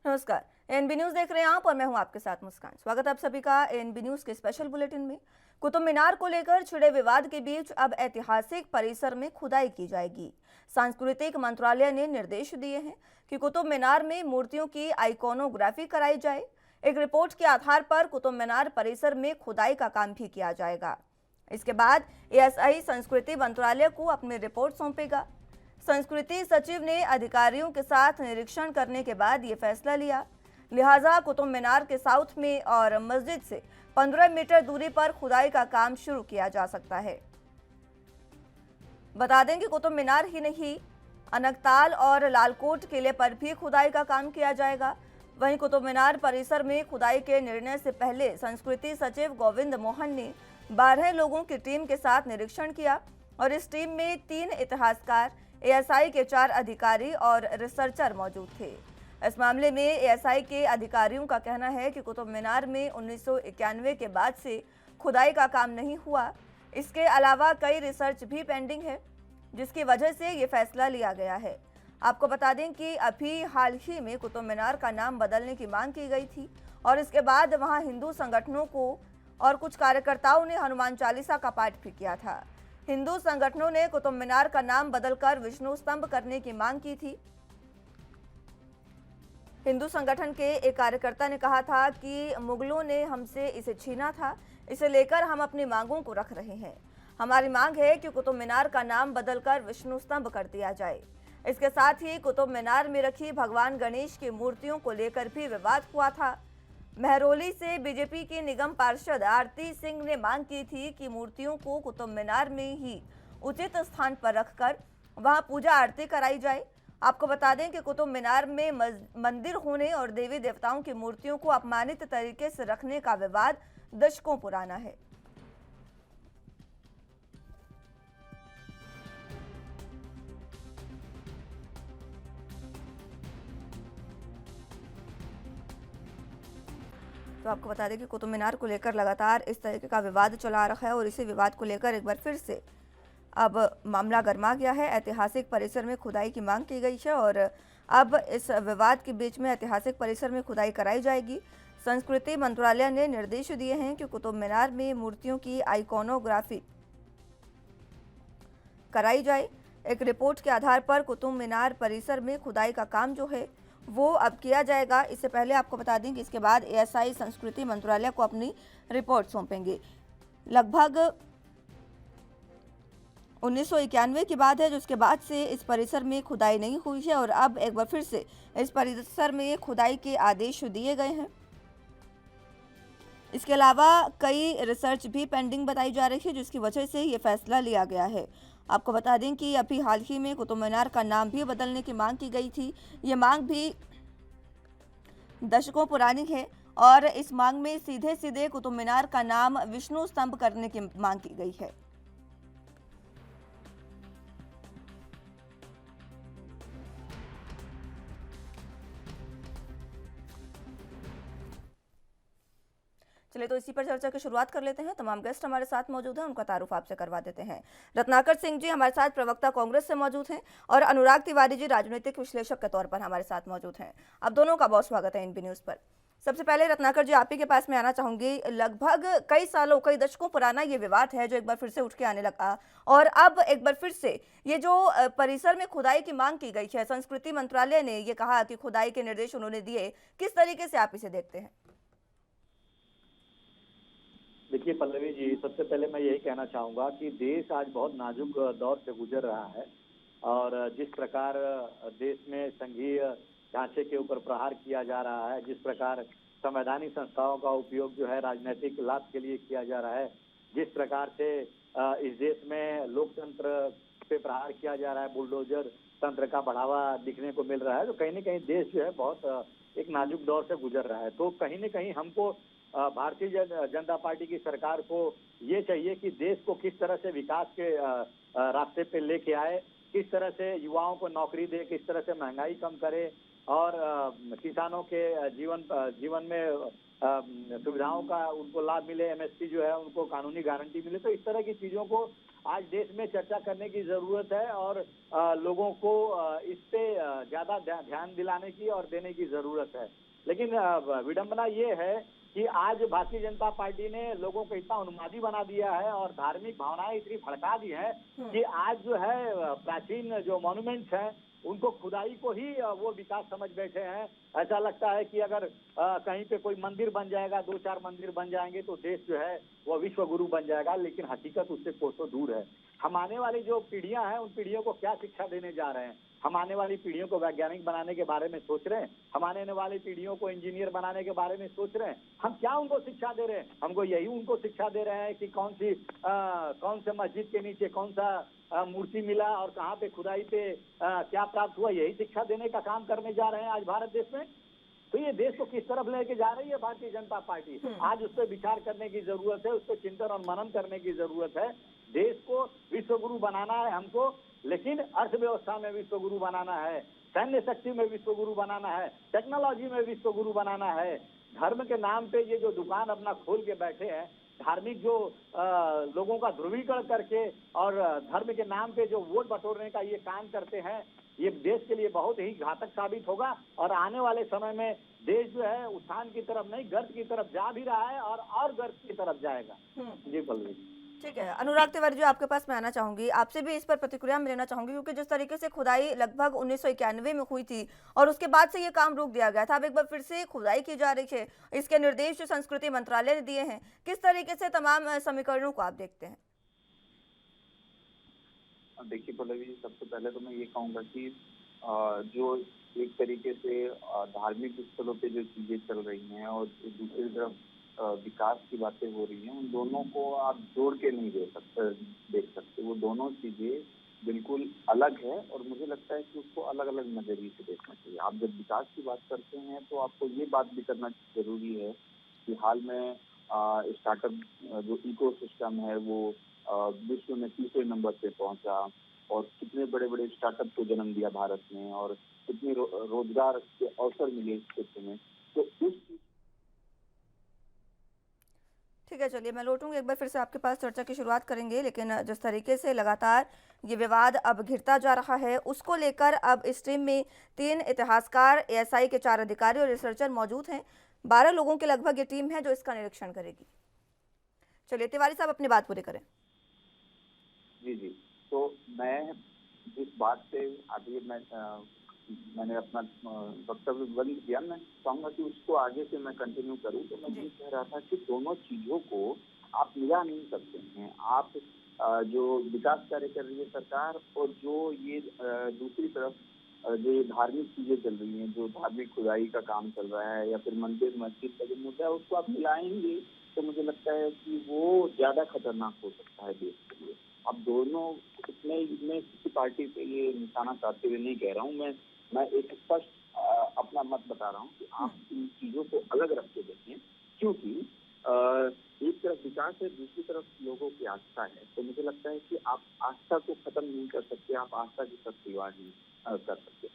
नमस्कार। NB news देख रहे हैं आप और मैं हूं आपके साथ मुस्कान। स्वागत है आप सभी का एनबी न्यूज के स्पेशल बुलेटिन में। कुतुब मीनार को लेकर छिड़े विवाद के बीच अब ऐतिहासिक परिसर में खुदाई की जाएगी। सांस्कृतिक मंत्रालय ने निर्देश दिए हैं कि कुतुब मीनार में मूर्तियों की आइकोनोग्राफी कराई जाए। एक रिपोर्ट के आधार पर कुतुब मीनार परिसर में खुदाई का काम भी किया जाएगा। इसके बाद एएसआई संस्कृति मंत्रालय को अपनी रिपोर्ट सौंपेगा। संस्कृति सचिव ने अधिकारियों के साथ निरीक्षण करने के बाद ये फैसला लिया। लिहाजा कुतुब मीनार के साउथ में और मस्जिद से 15 मीटर दूरी पर खुदाई का काम शुरू किया जा सकता है। बता दें कि कुतुब मीनार ही नहीं, अनकताल और लालकोट किले पर भी खुदाई का काम किया जाएगा। वहीं कुतुब मीनार परिसर में खुदाई के निर्णय से पहले संस्कृति सचिव गोविंद मोहन ने 12 लोगों की टीम के साथ निरीक्षण किया और इस टीम में 3 इतिहासकार, एएसआई के 4 अधिकारी और रिसर्चर मौजूद थे। इस मामले में एएसआई के अधिकारियों का कहना है कि कुतुब मीनार में 1991 के बाद से खुदाई का काम नहीं हुआ। इसके अलावा कई रिसर्च भी पेंडिंग है, जिसकी वजह से ये फैसला लिया गया है। आपको बता दें कि अभी हाल ही में कुतुब मीनार का नाम बदलने की मांग की गई थी और इसके बाद वहां हिंदू संगठनों को और कुछ कार्यकर्ताओं ने हनुमान चालीसा का पाठ भी किया था। हिंदू संगठनों ने कुतुब मीनार का नाम बदलकर विष्णु स्तंभ करने की मांग की थी। हिंदू संगठन के एक कार्यकर्ता ने कहा था कि मुगलों ने हमसे इसे छीना था, इसे लेकर हम अपनी मांगों को रख रहे हैं। हमारी मांग है कि कुतुब मीनार का नाम बदलकर विष्णु स्तंभ कर दिया जाए। इसके साथ ही कुतुब मीनार में रखी भगवान गणेश की मूर्तियों को लेकर भी विवाद हुआ था। महरौली से बीजेपी की निगम पार्षद आरती सिंह ने मांग की थी कि मूर्तियों को कुतुब मीनार में ही उचित स्थान पर रखकर वहां पूजा आरती कराई जाए। आपको बता दें कि कुतुब मीनार में मंदिर होने और देवी देवताओं की मूर्तियों को अपमानित तरीके से रखने का विवाद दशकों पुराना है। तो आपको बता दें कि कुतुब मीनार को लेकर लगातार इस तरीके का विवाद चला आ रहा है और इसी विवाद को लेकर एक बार फिर से अब मामला गर्मा गया है। ऐतिहासिक परिसर में खुदाई की मांग की गई है और अब इस विवाद के बीच में ऐतिहासिक परिसर में खुदाई कराई जाएगी। संस्कृति मंत्रालय ने निर्देश दिए हैं कि कुतुब मीनार में मूर्तियों की आइकोनोग्राफी कराई जाए। एक रिपोर्ट के आधार पर कुतुब मीनार परिसर में खुदाई का काम जो है वो अब किया जाएगा। इससे पहले आपको बता दें कि इसके बाद एएसआई संस्कृति मंत्रालय को अपनी रिपोर्ट सौंपेंगे। लगभग 1991 की बात है, जिसके बाद से इस परिसर में खुदाई नहीं हुई है और अब एक बार फिर से इस परिसर में खुदाई के आदेश दिए गए हैं। इसके अलावा कई रिसर्च भी पेंडिंग बताई जा रही है, जिसकी वजह से ये फैसला लिया गया है। आपको बता दें कि अभी हाल ही में कुतुब मीनार का नाम भी बदलने की मांग की गई थी। ये मांग भी दशकों पुरानी है और इस मांग में सीधे सीधे कुतुब मीनार का नाम विष्णु स्तंभ करने की मांग की गई है। चलिए तो इसी पर चर्चा की शुरुआत कर लेते हैं। तमाम गेस्ट हमारे साथ मौजूद हैं, उनका तारुफ आपसे करवा देते हैं। रत्नाकर सिंह जी हमारे साथ प्रवक्ता कांग्रेस से मौजूद हैं और अनुराग तिवारी जी राजनीतिक विश्लेषक के तौर पर हमारे साथ मौजूद हैं। आप दोनों का बहुत स्वागत है एनबी न्यूज पर। सबसे पहले रत्नाकर जी, आप ही के पास में आना चाहूंगी। लगभग कई सालों, कई दशकों पुराना ये विवाद है जो एक बार फिर से उठ के आने लगा और अब एक बार फिर से ये जो परिसर में खुदाई की मांग की गई है, संस्कृति मंत्रालय ने ये कहा कि खुदाई के निर्देश उन्होंने दिए, किस तरीके से आप इसे देखते हैं? देखिए पल्लवी जी, सबसे पहले मैं यही कहना चाहूंगा कि देश आज बहुत नाजुक दौर से गुजर रहा है और जिस प्रकार देश में संघीय ढांचे के ऊपर प्रहार किया जा रहा है, जिस प्रकार संवैधानिक संस्थाओं का उपयोग जो है राजनीतिक लाभ के लिए किया जा रहा है, जिस प्रकार से इस देश में लोकतंत्र पे प्रहार किया जा रहा है, बुलडोजर तंत्र का बढ़ावा दिखने को मिल रहा है, तो कहीं ना कहीं देश जो है बहुत एक नाजुक दौर से गुजर रहा है। तो कहीं ना कहीं हमको भारतीय जनता पार्टी की सरकार को ये चाहिए कि देश को किस तरह से विकास के रास्ते पे लेके आए, किस तरह से युवाओं को नौकरी दे, किस तरह से महंगाई कम करे और किसानों के जीवन में सुविधाओं का उनको लाभ मिले, एमएसपी जो है उनको कानूनी गारंटी मिले। तो इस तरह की चीजों को आज देश में चर्चा करने की जरूरत है और लोगों को इस पे ज्यादा ध्यान दिलाने की और देने की जरूरत है। लेकिन विडंबना ये है कि आज भारतीय जनता पार्टी ने लोगों को इतना उन्मादी बना दिया है और धार्मिक भावनाएं इतनी भड़का दी है कि आज जो है प्राचीन जो मॉन्यूमेंट्स हैं उनको खुदाई को ही वो विकास समझ बैठे हैं। ऐसा लगता है कि अगर कहीं पे कोई मंदिर बन जाएगा, 2-4 मंदिर बन जाएंगे तो देश जो है वो विश्व गुरु बन जाएगा, लेकिन हकीकत उससे कोसों दूर है। हम आने वाली जो पीढ़ियां हैं उन पीढ़ियों को क्या शिक्षा देने जा रहे हैं? हम आने वाली पीढ़ियों को वैज्ञानिक बनाने के बारे में सोच रहे हैं? हम आने वाली पीढ़ियों को इंजीनियर बनाने के बारे में सोच रहे हैं? हम क्या उनको शिक्षा दे रहे हैं? हमको यही उनको शिक्षा दे रहे हैं कि कौन से मस्जिद के नीचे कौन सा मूर्ति मिला और कहाँ पे खुदाई पे क्या प्राप्त हुआ, यही शिक्षा देने का काम करने जा रहे हैं आज भारत देश में। तो ये देश को किस तरफ लेके जा रही है भारतीय जनता पार्टी? आज उस पर विचार करने की जरूरत है, उस पर चिंतन और मनन करने की जरूरत है। देश को विश्व गुरु बनाना है हमको, लेकिन अर्थव्यवस्था में विश्व गुरु बनाना है, सैन्य शक्ति में विश्व गुरु बनाना है, टेक्नोलॉजी में विश्व गुरु बनाना है। धर्म के नाम पे ये जो दुकान अपना खोल के बैठे हैं, धार्मिक जो लोगों का ध्रुवीकरण करके और धर्म के नाम पे जो वोट बटोरने का ये काम करते हैं, ये देश के लिए बहुत ही घातक साबित होगा। और आने वाले समय में देश जो है उत्थान की तरफ नहीं, गर्त की तरफ जा भी रहा है और गर्त की तरफ जाएगा। जी पल्लवी। ठीक है, अनुराग तिवारी जी, आपके पास मैं आना चाहूंगी, आपसे भी इस पर प्रतिक्रिया मैं लेना चाहूंगी, क्योंकि जिस तरीके से खुदाई लगभग 1991 में हुई थी और उसके बाद से ये काम रोक दिया गया था, अब एक बार फिर से खुदाई की जा रही है, इसके निर्देश जो संस्कृति मंत्रालय ने दिए हैं, किस तरीके से तमाम समीकरणों को आप देखते हैं? देखिए पल्लवी जी, सबसे पहले तो मैं ये कहूँगा कि जो एक तरीके से धार्मिक स्थलों पे जो चीजें चल रही हैं और दूसरी तरफ विकास की बातें हो रही हैं, उन दोनों को आप जोड़ के नहीं देख सकते। वो दोनों चीजें बिल्कुल अलग है और मुझे लगता है कि उसको अलग अलग नजरिए से देखना चाहिए। आप जब विकास की बात करते हैं तो आपको ये बात भी करना जरूरी है कि हाल में स्टार्टअप जो इकोसिस्टम है वो विश्व में 3रे नंबर पे पहुंचा और कितने बड़े बड़े स्टार्टअप को जन्म दिया भारत में और कितने रोजगार के अवसर मिले इस क्षेत्र में। तो उस ठीक है, चलिए मैं लौटूंगी, एक बार फिर से आपके पास चर्चा की शुरुआत करेंगे, लेकिन जिस तरीके से लगातार ये विवाद अब घिरता जा रहा है, उसको लेकर अब इस टीम में 3 इतिहासकार, एएसआई के 4 अधिकारी और रिसर्चर मौजूद हैं। 12 लोगों की लगभग ये टीम है जो इसका निरीक्षण करेगी। चलिए तिवारी साहब, अपनी बात पूरी करें। जी, तो मैं जिस बात से आगे मैंने अपना वक्तव्य बंद किया, मैं चाहूंगा कि उसको आगे से मैं कंटिन्यू करूं। तो मैं ये कह रहा था कि दोनों चीजों को आप मिला नहीं सकते हैं। आप जो विकास कार्य कर रही है सरकार और जो ये दूसरी तरफ जो ये धार्मिक चीजें चल रही हैं, जो धार्मिक खुदाई का काम चल रहा है या फिर मंदिर मस्जिद का जो मुद्दा है, उसको आप मिलाएंगे तो मुझे लगता है कि वो ज्यादा खतरनाक हो सकता है देश के लिए। अब दोनों मैं किसी पार्टी पे ये निशाना साधते हुए नहीं कह रहा हूँ, मैं एक स्पष्ट अपना मत बता रहा हूँ कि आप इन चीजों को अलग रख के देखें, क्योंकि एक तरफ विकास है, दूसरी तरफ लोगों की आस्था है। तो मुझे लगता है कि आप आस्था को खत्म नहीं कर सकते, आप आस्था की सत्यावाद नहीं कर सकते।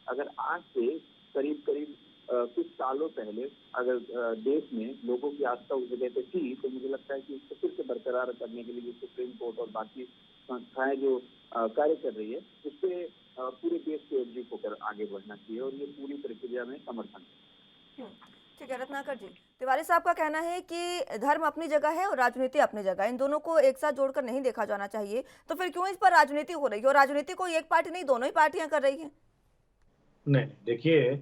अगर आज से करीब कुछ सालों पहले अगर देश में लोगों की आस्था उस जगह पे थी, तो मुझे लगता है कि इसको फिर से बरकरार करने के लिए सुप्रीम कोर्ट और बाकी संस्थाएं जो कार्य कर रही है, उस पर पूरे देश को एकजुट होकर आगे बढ़ना चाहिए और ये पूरी प्रक्रिया में समर्थन है। ठीक है रत्नाकर जी, तिवारी साहब का कहना है कि धर्म अपनी जगह है और राजनीति अपनी जगह, इन दोनों को एक साथ जोड़कर नहीं देखा जाना चाहिए। तो फिर क्यों इस पर राजनीति हो रही है? और राजनीति को एक पार्टी नहीं, दोनों ही पार्टियां कर रही हैं। नहीं, देखिए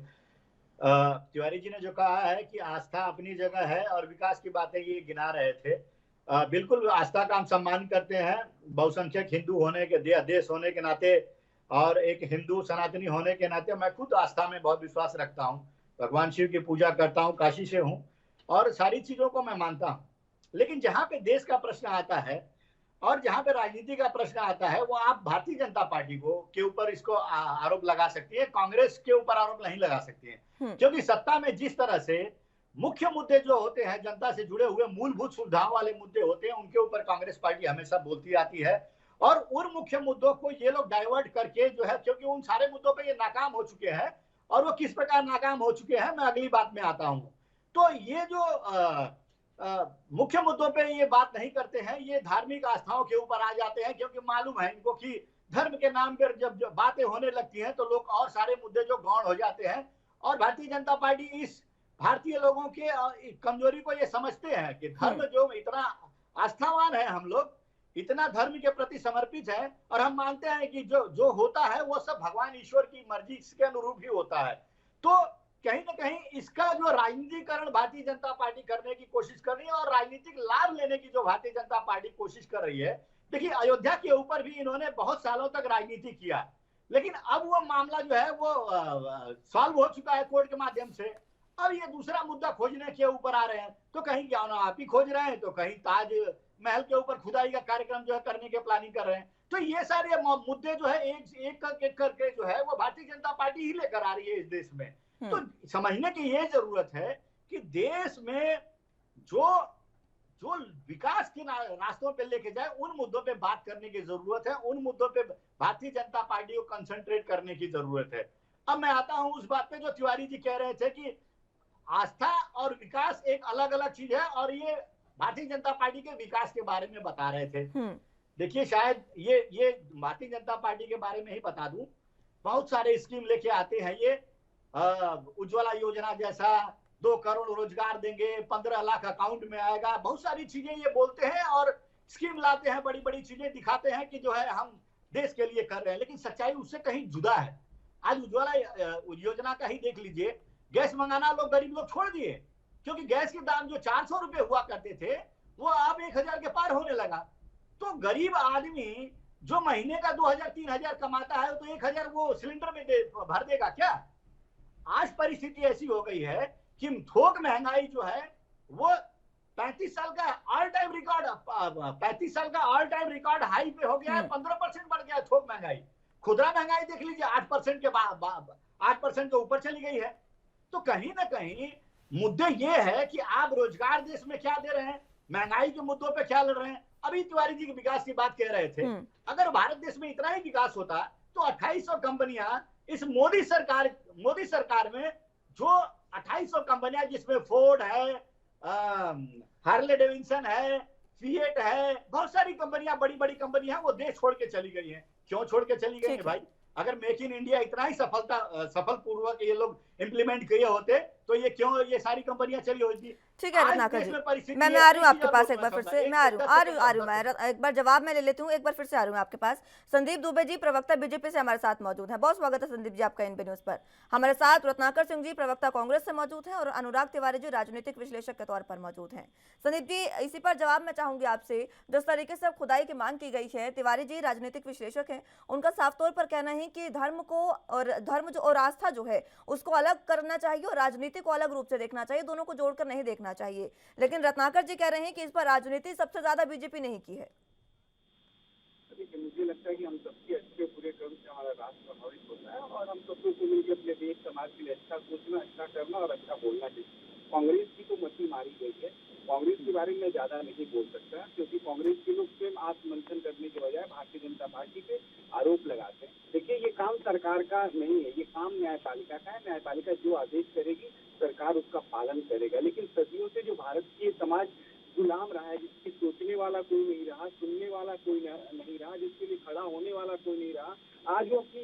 तिवारी जी ने जो कहा है कि आस्था अपनी जगह है और विकास की बातें ये गिना रहे थे, बिल्कुल आस्था का हम सम्मान करते हैं। बहुसंख्यक हिंदू होने के देश होने के नाते और एक हिंदू सनातनी होने के नाते मैं खुद आस्था में बहुत विश्वास रखता हूँ, भगवान शिव की पूजा करता हूँ, काशी से हूँ और सारी चीजों को मैं मानता हूँ। लेकिन जहाँ पे देश का प्रश्न आता है और जहाँ पे राजनीति का प्रश्न आता है, वो आप भारतीय जनता पार्टी के ऊपर इसको आरोप लगा सकती है, कांग्रेस के ऊपर आरोप नहीं लगा सकती है। क्योंकि सत्ता में जिस तरह से मुख्य मुद्दे जो होते हैं, जनता से जुड़े हुए मूलभूत सुविधाओं वाले मुद्दे होते हैं, उनके ऊपर कांग्रेस पार्टी हमेशा बोलती आती है और उन मुख्य मुद्दों को ये लोग डाइवर्ट करके जो है, क्योंकि उन सारे मुद्दों पे ये नाकाम हो चुके हैं और वो किस प्रकार नाकाम हो चुके हैं, मैं अगली बात में आता हूँ। तो ये जो मुख्य मुद्दों पे ये बात नहीं करते हैं, ये धार्मिक आस्थाओं के ऊपर आ जाते हैं, क्योंकि मालूम है इनको कि धर्म के नाम पर जब बातें होने लगती हैं तो लोग और सारे मुद्दे जो गौण हो जाते हैं। और भारतीय जनता पार्टी इस भारतीय लोगों के कमजोरी को ये समझते हैं कि धर्म जो इतना आस्थावान है, हम लोग इतना धर्म के प्रति समर्पित है, और हम मानते हैं कि जो होता है वो सब भगवान ईश्वर की मर्जी के अनुरूप ही होता है। तो कहीं ना कहीं इसका जो राजनीतिकरण भारतीय जनता पार्टी करने की कोशिश कर रही है और राजनीतिक लाभ लेने की जो भारतीय जनता पार्टी कोशिश कर रही है। देखिए, अयोध्या के ऊपर भी इन्होंने बहुत सालों तक राजनीति किया, लेकिन अब वो मामला जो है वो सॉल्व हो चुका है कोर्ट के माध्यम से। अब ये दूसरा मुद्दा खोजने के ऊपर आ रहे हैं, तो कहीं क्या ना आप ही खोज रहे हैं, तो कहीं ताज महल के ऊपर खुदाई का कार्यक्रम जो है करने के प्लानिंग कर रहे हैं। तो ये सारे मुद्दे जो है एक करके जो है वो भारतीय जनता पार्टी ही लेकर आ रही है इस देश में। तो समझने की ये जरूरत है कि देश में जो विकास के रास्तों पे लेके जाए, उन मुद्दों पे बात करने की जरूरत है, उन मुद्दों पे भारतीय जनता पार्टी को कंसंट्रेट करने की जरूरत है। अब मैं आता हूं उस बात पे जो तिवारी जी कह रहे थे कि आस्था और विकास एक अलग अलग चीज है, और ये भारतीय जनता पार्टी के विकास के बारे में बता रहे थे। देखिए, शायद ये भारतीय जनता पार्टी के बारे में ही बता दूं, बहुत सारे स्कीम लेके आते हैं ये, उज्ज्वला योजना जैसा 2 करोड़ रोजगार देंगे, 15 लाख अकाउंट में आएगा, बहुत सारी चीजें ये बोलते हैं और स्कीम लाते हैं, बड़ी बड़ी चीजें दिखाते हैं कि जो है हम देश के लिए कर रहे हैं, लेकिन सच्चाई उससे कहीं जुदा है। आज उज्ज्वला योजना का ही देख लीजिए, गैस मंगाना लोग गरीब लोग छोड़ दिए, क्योंकि गैस के दाम जो 400 रुपए हुआ करते थे वो अब 1000 के पार होने लगा। तो गरीब आदमी जो महीने का 2000-3000 कमाता है तो 1000 वो सिलेंडर में भर देगा क्या? आज परिस्थिति ऐसी हो गई है कि थोक महंगाई जो है वो 35 साल का ऑल टाइम रिकॉर्ड हाई पे हो गया है। 15% बढ़ गया है थोक महंगाई। खुदरा महंगाई देख लीजिए 8% के 8% के ऊपर चली गई है। तो कहीं ना कहीं मुद्दे ये है कि आप रोजगार देश में क्या दे रहे हैं, महंगाई के मुद्दों पे क्या लड़ रहे हैं। अभी तिवारी जी के विकास की बात कह रहे थे, अगर भारत देश में इतना ही विकास होता तो 2800 कंपनियां इस मोदी सरकार में, जो 2800 कंपनियां जिसमें फोर्ड है, हार्ले डेविडसन है, फिएट है, बहुत सारी कंपनियां, बड़ी बड़ी कंपनियां वो देश छोड़ के चली गई हैं। क्यों छोड़ के चली गई है भाई? अगर मेक इन इंडिया इतना ही सफल पूर्वक ये लोग इम्प्लीमेंट किए होते तो ये क्यों ये सारी कंपनियां चली होती? ठीक है रत्नाकर जी, मैं आ रही हूँ आपके पास एक बार फिर से, मैं आ रही हूँ मैं एक बार जवाब मैं ले लेती हूँ, एक बार फिर से आ रही हूँ आपके पास। संदीप दुबे जी प्रवक्ता बीजेपी से हमारे साथ मौजूद हैं। बहुत स्वागत है संदीप जी आपका एनबी न्यूज पर। हमारे साथ रत्नाकर सिंह जी प्रवक्ता कांग्रेस से मौजूद हैं और अनुराग तिवारी जी राजनीतिक विश्लेषक के तौर पर मौजूद हैं। संदीप जी, इसी पर जवाब मैं चाहूंगी आपसे। जिस तरीके से खुदाई की मांग की गई है, तिवारी जी राजनीतिक विश्लेषक हैं, उनका साफ तौर पर कहना है कि धर्म और आस्था जो है उसको अलग करना चाहिए और राजनीति को अलग रूप से देखना चाहिए, दोनों को जोड़कर नहीं देखना चाहिए। लेकिन रत्नाकर जी कह रहे हैं कि इस पर राजनीति सबसे ज्यादा बीजेपी ने ही की है। देखिए, मुझे लगता है कि हम सबके अच्छे बुरे कर्म से हमारा राष्ट्र प्रभावित होता है और हम सबको मिलकर अपने देश समाज के लिए अच्छा सोचना, अच्छा करना और अच्छा बोलना चाहिए। कांग्रेस की तो मछली मारी गई है। कांग्रेस के बारे में ज्यादा नहीं बोल सकता, क्योंकि कांग्रेस के लोग स्वयं आत्ममंथन करने के बजाय भारतीय जनता पार्टी पे आरोप लगाते हैं। देखिए, ये काम सरकार का नहीं है, ये काम न्यायपालिका का है। न्यायपालिका जो आदेश करेगी सरकार उसका पालन करेगा। लेकिन सदियों से जो भारत की समाज गुलाम रहा है, जिसकी सोचने वाला कोई नहीं रहा, सुनने वाला कोई नहीं रहा, जिसके लिए खड़ा होने वाला कोई नहीं रहा, आज वो अपनी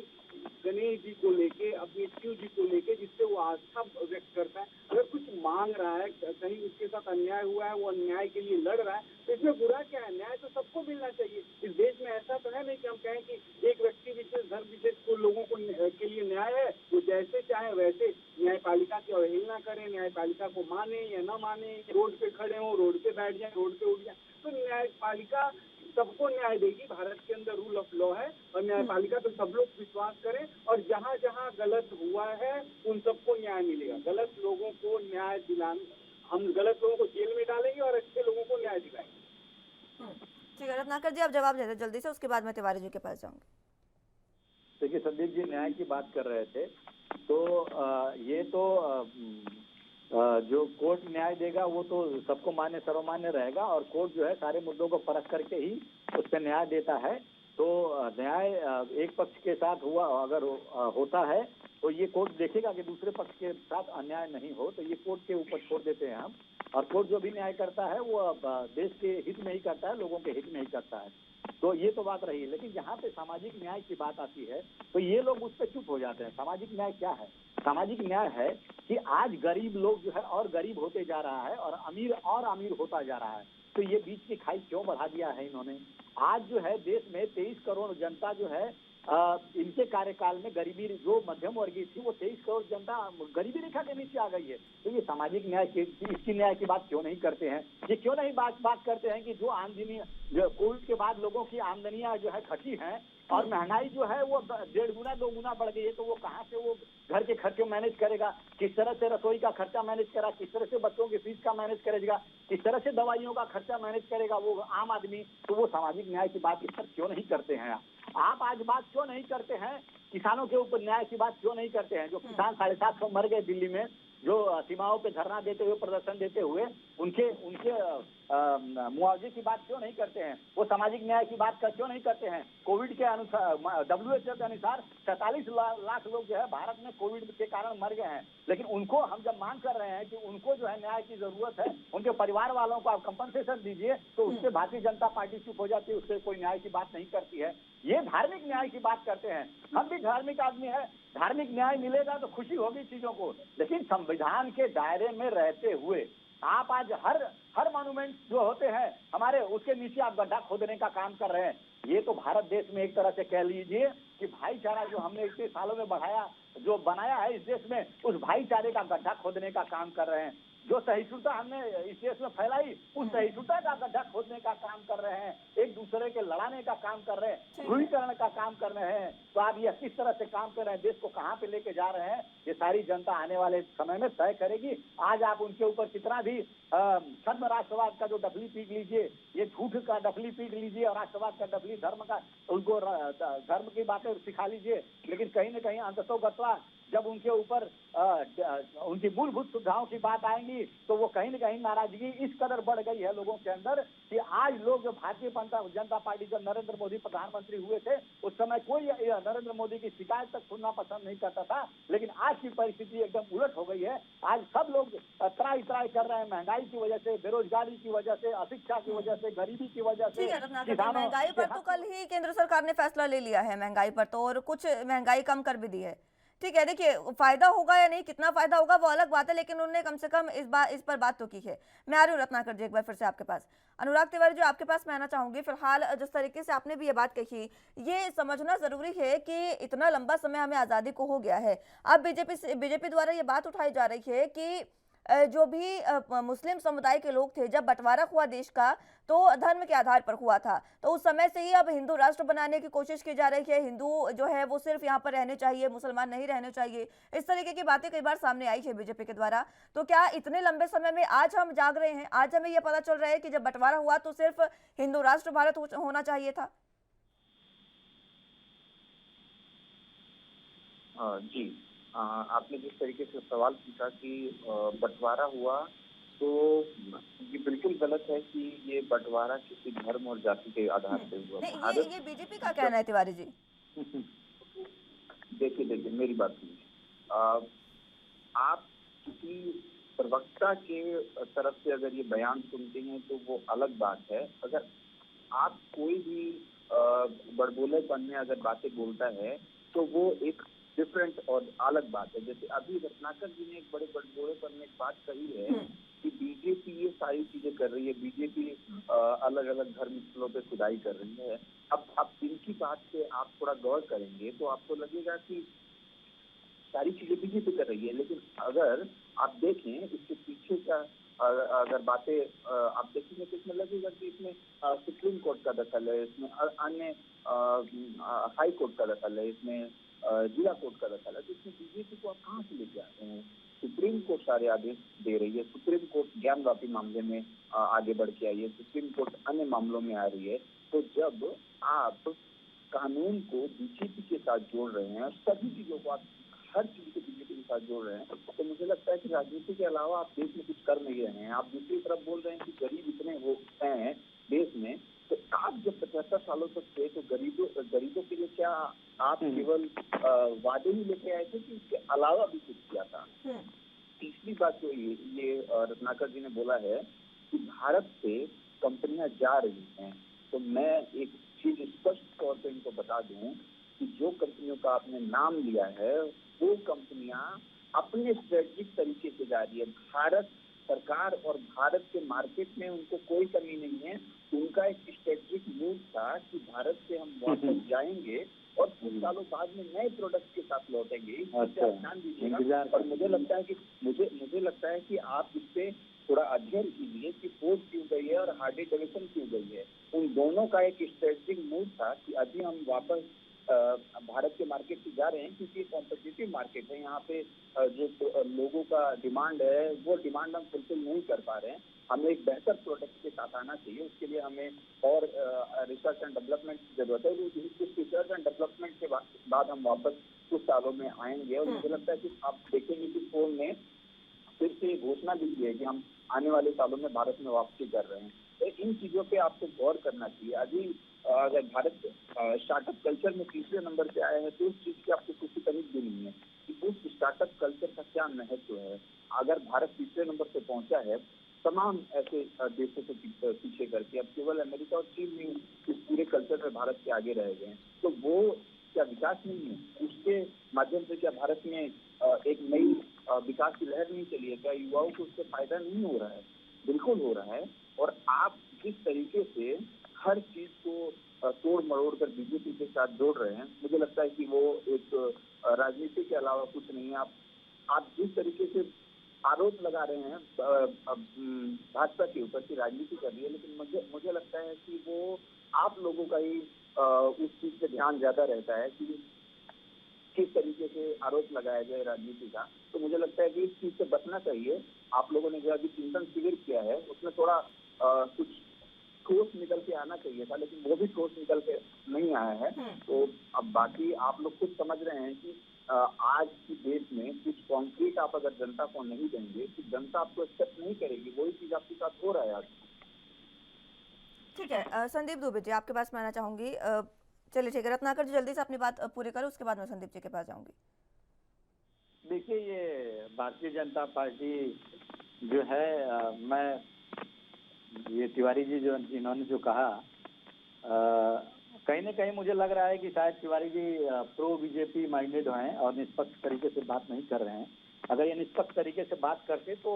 गणेश जी को लेके, अपने शिव जी को लेके, जिससे वो आस्था व्यक्त करता है, अगर कुछ मांग रहा है, कहीं उसके साथ अन्याय हुआ है, वो अन्याय के लिए लड़ रहा है, तो इसमें बुरा क्या है? न्याय तो सबको मिलना चाहिए। इस देश में ऐसा तो है नहीं कि हम कहें कि एक व्यक्ति विशेष, धर्म विशेष को लोगों को के लिए न्याय है, वो जैसे चाहे वैसे न्यायपालिका की अवहेलना करें, न्यायपालिका को माने या न माने, रोड पे खड़े हो, रोड पे बैठ जाए, रोड पे उठ जाए, तो न्यायपालिका सबको न्याय देगी। भारत के अंदर रूल ऑफ लॉ है और न्यायपालिका पे सब लोग विश्वास करें, और जहाँ जहाँ गलत हुआ है उन सबको न्याय मिलेगा। गलत लोगों को न्याय दिलाने, हम गलत लोगों को जेल में डालेंगे और अच्छे लोगों को न्याय दिलाएंगे। ठीक है रत्नाकर जी, आप जवाब दे दें जल्दी से, उसके बाद मैं तिवारी जी के पास जाऊंगी। देखिए, संदीप जी न्याय की बात कर रहे थे, तो ये तो जो कोर्ट न्याय देगा वो तो सबको मान्य सर्वमान्य रहेगा, और कोर्ट जो है सारे मुद्दों को परख करके ही उस पर न्याय देता है। तो न्याय एक पक्ष के साथ हुआ अगर होता है तो ये कोर्ट देखेगा कि दूसरे पक्ष के साथ अन्याय नहीं हो, तो ये कोर्ट के ऊपर छोड़ देते हैं हम। और कोर्ट जो भी न्याय करता है वो देश के हित में ही करता है, लोगों के हित में ही करता है। तो ये तो बात रही, लेकिन जहाँ पे सामाजिक न्याय की बात आती है तो ये लोग उस पर चुप हो जाते हैं। सामाजिक न्याय क्या है? सामाजिक न्याय है कि आज गरीब लोग जो है और गरीब होते जा रहा है और अमीर होता जा रहा है। तो ये बीच की खाई क्यों बढ़ा दिया है इन्होंने? आज जो है देश में 23 करोड़ जनता जो है इनके कार्यकाल में गरीबी, जो मध्यम वर्गीय थी वो 23 करोड़ जनता गरीबी रेखा के नीचे आ गई है। तो ये सामाजिक न्याय की, इसकी न्याय की बात क्यों नहीं करते हैं? ये क्यों नहीं बात करते हैं कि जो आमदनी, जो कोविड के बाद लोगों की आमदनियां जो है घटी हैं और महंगाई जो है वो 1.5 गुना 2 गुना बढ़ गई है, तो वो कहाँ से वो घर के खर्चे मैनेज करेगा? किस तरह से रसोई का खर्चा मैनेज करेगा? किस तरह से बच्चों की फीस का मैनेज करेगा? किस तरह से दवाइयों का खर्चा मैनेज करेगा वो आम आदमी? तो वो सामाजिक न्याय की बात इस पर क्यों नहीं करते हैं? आप आज बात क्यों नहीं करते हैं? किसानों के ऊपर न्याय की बात क्यों नहीं करते हैं? जो किसान 750 मर गए दिल्ली में, जो सीमाओं पे धरना देते हुए, प्रदर्शन देते हुए, उनके मुआवजे की बात क्यों नहीं करते हैं? वो सामाजिक न्याय की बात क्यों नहीं करते हैं? कोविड के अनुसार, WHO के अनुसार 47 लाख लोग जो है भारत में कोविड के कारण मर गए हैं, लेकिन उनको हम जब मांग कर रहे हैं कि उनको जो है न्याय की जरूरत है, उनके परिवार वालों को आप कंपनसेशन दीजिए, तो उससे भारतीय जनता पार्टी चुप हो जाती है, उससे कोई न्याय की बात नहीं करती है। ये धार्मिक न्याय की बात करते हैं। हम भी धार्मिक आदमी है, धार्मिक न्याय मिलेगा तो खुशी होगी चीजों को, लेकिन संविधान के दायरे में रहते हुए आप आज हर मॉन्यूमेंट जो होते हैं हमारे, उसके नीचे आप गड्ढा खोदने का काम कर रहे हैं। ये तो भारत देश में एक तरह से कह लीजिए कि भाईचारा जो हमने इतने सालों में बनाया है इस देश में, उस भाईचारे का गड्ढा खोदने का काम कर रहे हैं। जो सहिष्णुता हमने इस देश में फैलाई, उस सहिष्णुता का गड्ढा खोदने का काम कर रहे हैं, एक दूसरे के लड़ाने का काम कर रहे हैं, ध्रुवीकरण का काम कर रहे हैं। तो आप ये किस तरह से काम कर रहे हैं, देश को कहाँ पे लेके जा रहे हैं, ये सारी जनता आने वाले समय में तय करेगी। आज आप उनके ऊपर कितना भी छद्म राष्ट्रवाद का जो डफली पीट लीजिए, ये झूठ का डफली पीट लीजिए और राष्ट्रवाद का डफली, धर्म का, उनको धर्म की बातें सिखा लीजिए, लेकिन कहीं न कहीं अंततोगत्वा जब उनके ऊपर उनकी मूलभूत सुविधाओं की बात आएंगी तो वो कहीं न कहीं नाराजगी इस कदर बढ़ गई है लोगों के अंदर कि आज लोग, जो भारतीय जनता पार्टी, जब नरेंद्र मोदी प्रधानमंत्री हुए थे उस समय कोई नरेंद्र मोदी की शिकायत तक सुनना पसंद नहीं करता था, लेकिन आज की परिस्थिति एकदम उलट हो गई है। आज सब लोग त्राई कर रहे हैं, महंगाई की वजह से, बेरोजगारी की वजह से, अशिक्षा की वजह से, गरीबी की वजह से। महंगाई पर तो कल ही केंद्र सरकार ने फैसला ले लिया है महंगाई पर तो, और कुछ महंगाई कम कर भी दी है। ठीक है, देखिए फायदा होगा या नहीं, कितना फायदा होगा वो अलग बात है, लेकिन उन्होंने कम से कम इस पर बात तो की है। मैं आ रही हूँ रत्नाकर जी एक बार फिर से आपके पास। अनुराग तिवारी जी, आपके पास मैं आना चाहूंगी। फिलहाल जिस तरीके से आपने भी ये बात कही, ये समझना जरूरी है कि इतना लंबा समय हमें आज़ादी को हो गया है। अब बीजेपी द्वारा ये बात उठाई जा रही है कि जो भी मुस्लिम समुदाय के लोग थे, जब बंटवारा हुआ देश का तो धर्म के आधार पर हुआ था, तो उस समय से ही अब हिंदू राष्ट्र बनाने की कोशिश की जा रही है। हिंदू जो है वो सिर्फ यहाँ पर रहने चाहिए, मुसलमान नहीं रहने चाहिए, इस तरीके की बातें कई बार सामने आई है बीजेपी के द्वारा। तो क्या इतने लंबे समय में आज हम जाग रहे हैं, आज हमें यह पता चल रहा है कि जब बंटवारा हुआ तो सिर्फ हिंदू राष्ट्र भारत होना चाहिए था? जी, आपने जिस तरीके से सवाल पूछा कि बंटवारा हुआ, तो ये बिल्कुल गलत है कि ये बंटवारा किसी धर्म और जाति के आधार पे हुआ। नहीं, ये बीजेपी का कहना है तिवारी जी। देखिए मेरी बात सुनिए। आप किसी प्रवक्ता के तरफ से अगर ये बयान सुनते हैं तो वो अलग बात है। अगर आप कोई भी बड़बोलेपन में अगर बातें बोलता है तो वो एक डिफरेंट और अलग बात है। जैसे अभी रत्नाकर जी ने एक बड़े बड़बोलेपन में एक बात कही है कि बीजेपी ये सारी चीजें कर रही है, बीजेपी अलग अलग धर्म स्थलों पे खुदाई कर रही है। अब इनकी बात पे आप थोड़ा गौर करेंगे तो आपको लगेगा कि सारी चीजें बीजेपी कर रही है, लेकिन अगर आप देखें इसके पीछे का अगर बातें आप देखेंगे तो इसमें लगेगा कि इसमें सुप्रीम कोर्ट का दखल है, इसमें अन्य हाई कोर्ट का दखल है, इसमें जिला कोर्ट का दखल है। तो इसमें बीजेपी को आप कहाँ से लेके आते हैं? सुप्रीम कोर्ट सारे आदेश दे रही है, सुप्रीम कोर्ट ज्ञानवापी मामले में आगे बढ़ के आई है, सुप्रीम कोर्ट अन्य मामलों में आ रही है। तो जब आप कानून को बीजेपी के साथ जोड़ रहे हैं और सभी चीजों को आप हर चीज को बीजेपी के साथ जोड़ रहे हैं, तो मुझे लगता है कि राजनीति के अलावा आप देश में कुछ कर नहीं रहे हैं। आप दूसरी तरफ बोल रहे हैं कि गरीब इतने हो हैं देश में, तो आप जब 75 सालों तक थे तो गरीबों के लिए क्या क्या आप केवल वादे ही लेके आए थे कि इसके अलावा भी कुछ किया था? तीसरी बात जो ये रत्नाकर जी ने बोला है कि भारत से कंपनियां जा रही हैं, तो मैं एक चीज स्पष्ट तौर पे इनको बता दूं कि जो कंपनियों का आपने नाम लिया है वो कंपनियां अपने स्ट्रेटेजिक तरीके से जा रही है। भारत सरकार और भारत के मार्केट में उनको कोई कमी नहीं है। उनका एक स्ट्रेटेजिक मूव था कि भारत से हम वापस जाएंगे और कुछ सालों बाद में नए प्रोडक्ट के साथ लौटेंगे। इस पर ध्यान दीजिएगा। और मुझे लगता है कि आप इससे थोड़ा अध्ययन कीजिए कि फोर्ड क्यों गई है और हार्ले डेविडसन क्यों गई है। उन दोनों का एक स्ट्रेटेजिक मूव था कि अभी हम वापस भारत के मार्केट से जा रहे हैं क्योंकि कॉम्पिटिटिव मार्केट है। यहाँ पे जो लोगों का डिमांड है वो डिमांड हम फुलफिल नहीं कर पा रहे हैं। हमें एक बेहतर प्रोडक्ट के साथ आना चाहिए। उसके लिए हमें और रिसर्च एंड डेवलपमेंट की जरूरत है। उस रिसर्च एंड डेवलपमेंट के बाद हम वापस कुछ सालों में आएंगे। और मुझे लगता है कि आप देखेंगे कि फोन ने फिर से घोषणा भी की है कि हम आने वाले सालों में भारत में वापसी कर रहे हैं। तो इन चीजों पे आपको गौर करना चाहिए। अभी अगर भारत स्टार्टअप कल्चर में तीसरे नंबर पे आया है तो उस चीज की आपको कुछ तमीज भी नहीं है कि उस स्टार्टअप कल्चर का क्या महत्व है। अगर भारत तीसरे नंबर पे पहुंचा है तमाम ऐसे देशों से पीछे करके, अब केवल अमेरिका और चीन ही इस पूरे कल्चर में भारत के आगे रह गए हैं, तो वो क्या विकास नहीं है? उसके माध्यम से क्या भारत में एक नई विकास की लहर नहीं चली है? क्या युवाओं को उससे फायदा नहीं हो रहा है? बिल्कुल हो रहा है। और आप जिस तरीके से हर चीज को तोड़ मरोड़ कर बीजेपी के साथ जोड़ रहे हैं, मुझे लगता है कि वो एक राजनीति के अलावा कुछ नहीं है। आप जिस तरीके से आरोप लगा रहे हैं भाजपा के ऊपर की राजनीति कर रही है, लेकिन मुझे लगता है कि वो आप लोगों का ही उस चीज पे ध्यान ज्यादा रहता है कि किस तरीके से आरोप लगाया जाए राजनीति का। तो मुझे लगता है कि इस चीज से बचना चाहिए। आप लोगों ने जो अभी चिंतन शिविर किया है उसमें थोड़ा कुछ ठोस निकल के आना चाहिए था, लेकिन वो भी ठोस निकल के नहीं आया है। तो अब बाकी आप लोग खुद समझ रहे हैं कि आज की देश में कुछ कॉन्क्रीट आप अगर जनता को नहीं देंगे तो जनता आपको एक्सेप्ट नहीं करेगी। वही चीज आपके साथ हो रहा है आज। ठीक है, संदीप दुबे जी आपके पास मैं आना चाहूंगी। चलिए ठीक है, रत्नाकर जी जल्दी से अपनी बात पूरी करो, उसके बाद मैं संदीप जी के पास जाऊंगी। देखिए, ये भारतीय जनता पार्टी जो है, मैं ये तिवारी जी जो इन्होंने जो कहा, कहीं ना कहीं मुझे लग रहा है कि शायद Tiwari ji pro BJP minded हैं और निष्पक्ष तरीके से बात नहीं कर रहे हैं। अगर ये निष्पक्ष तरीके से बात करते तो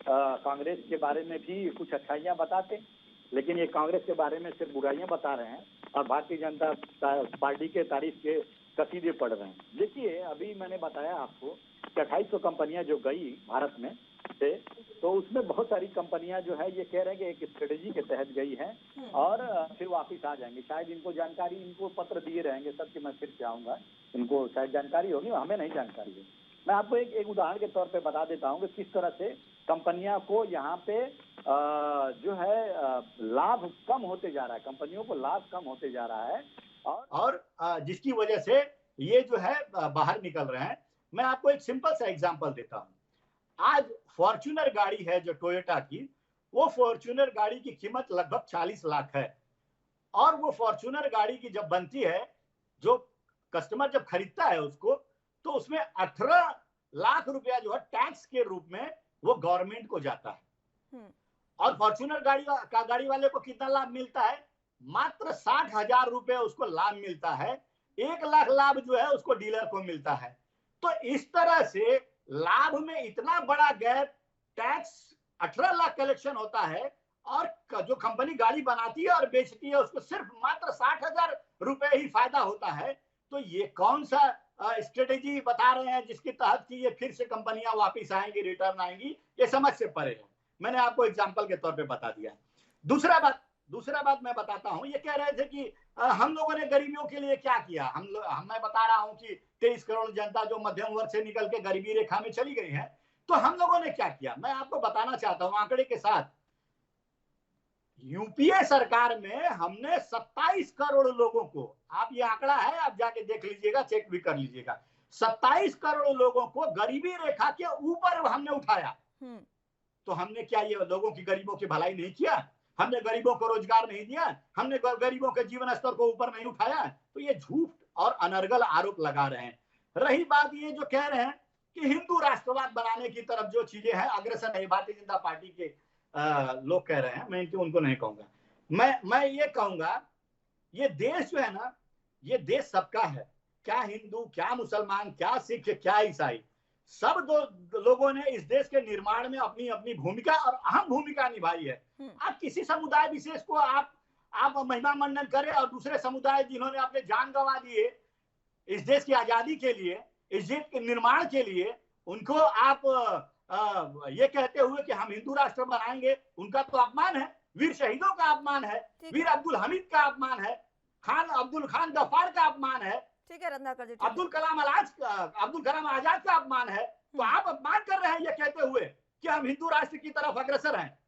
कांग्रेस के बारे में भी कुछ अच्छाइयाँ बताते, लेकिन ये कांग्रेस के बारे में सिर्फ बुराइयां बता रहे हैं और भारतीय जनता पार्टी के तारीफ के कसीदे पढ़ रहे हैं। देखिए, अभी मैंने बताया आपको कि 2800 कंपनियां जो गई भारत में से, तो उसमें बहुत सारी कंपनियां जो है ये कह रहे हैं कि एक स्ट्रेटेजी के तहत गई हैं और फिर वापस आ जाएंगे। शायद इनको जानकारी, इनको पत्र दिए रहेंगे सब कि मैं फिर से आऊंगा, इनको शायद जानकारी होगी, हमें नहीं जानकारी है। मैं आपको एक उदाहरण के तौर पे बता देता हूँ कि किस तरह से कंपनियां को यहाँ पे जो है लाभ कम होते जा रहा है, कंपनियों को लाभ कम होते जा रहा है और जिसकी वजह से ये जो है बाहर निकल रहे हैं। मैं आपको एक सिंपल सा एग्जांपल देता हूँ। आज फॉर्च्यूनर गाड़ी है जो टोयोटा की, वो फॉर्च्यूनर गाड़ी की कीमत लगभग 40 लाख है और वो फॉर्च्यूनर गाड़ी की जब बनती है, जो कस्टमर जब खरीदता है उसको, तो उसमें 18 लाख रुपया जो है टैक्स के रूप में वो गवर्नमेंट को जाता है। और फॉर्च्यूनर गाड़ी वाले को कितना लाभ मिलता है? मात्र 60,000 रुपए उसको लाभ मिलता है। 1 लाख लाभ जो है उसको डीलर को मिलता है। तो इस तरह से लाभ में इतना बड़ा गैप, टैक्स 18 लाख कलेक्शन होता है और जो कंपनी गाड़ी बनाती है और बेचती है उसको सिर्फ मात्र 60,000 रुपए ही फायदा होता है। तो ये कौन सा स्ट्रेटेजी बता रहे हैं जिसके तहत कि ये फिर से कंपनियां वापस आएंगी, रिटर्न आएंगी? ये समझ से परे है। मैंने आपको एग्जांपल के तौर पे बता दिया है। दूसरा बात मैं बताता हूं। ये कह रहे थे कि हम लोगों ने गरीबियों के लिए क्या किया। मैं बता रहा हूं कि 23 करोड़ जनता जो मध्यम वर्ग से निकल के गरीबी रेखा में चली गई है, तो हम लोगों ने क्या किया मैं आपको बताना चाहता हूं आंकड़े के साथ। यूपीए सरकार में हमने 27 करोड़ लोगों को, आप ये आंकड़ा है, आप जाके देख लीजिएगा, चेक भी कर लीजिएगा, 27 करोड़ लोगों को गरीबी रेखा के ऊपर हमने उठाया। तो हमने क्या ये लोगों की, गरीबों की भलाई नहीं किया? हमने गरीबों को रोजगार नहीं दिया? हमने गरीबों के जीवन स्तर को ऊपर नहीं उठाया? तो ये झूठ और अनर्गल आरोप लगा रहे हैं। रही बात ये जो कह रहे हैं कि हिंदू राष्ट्रवाद बनाने की तरफ जो चीजें हैं अग्रसर है, भारतीय जनता पार्टी के लोग कह रहे हैं, मैं उनको नहीं कहूंगा। मैं ये कहूंगा ये देश जो है ना, ये देश सबका है, क्या हिंदू, क्या मुसलमान, क्या सिख, क्या ईसाई, सब लोगों ने इस देश के निर्माण में अपनी अपनी भूमिका और अहम भूमिका निभाई है। आप किसी समुदाय विशेष को आप महिमा मंडन करें और दूसरे समुदाय जिन्होंने अपने जान गंवा दिए इस देश की आजादी के लिए, इस देश के निर्माण के लिए, उनको आप ये कहते हुए कि हम हिंदू राष्ट्र बनाएंगे, उनका तो अपमान है। वीर शहीदों का अपमान है, वीर अब्दुल हमीद का अपमान है, अब्दुल खान गफ्फार का अपमान है, ठीक है रत्नाकर जी, अब्दुल कलाम आजाद का अपमान है। तो आप अपमान कर रहे हैं ये कहते हुए कि हम हिंदू राष्ट्र की तरफ अग्रसर हैं।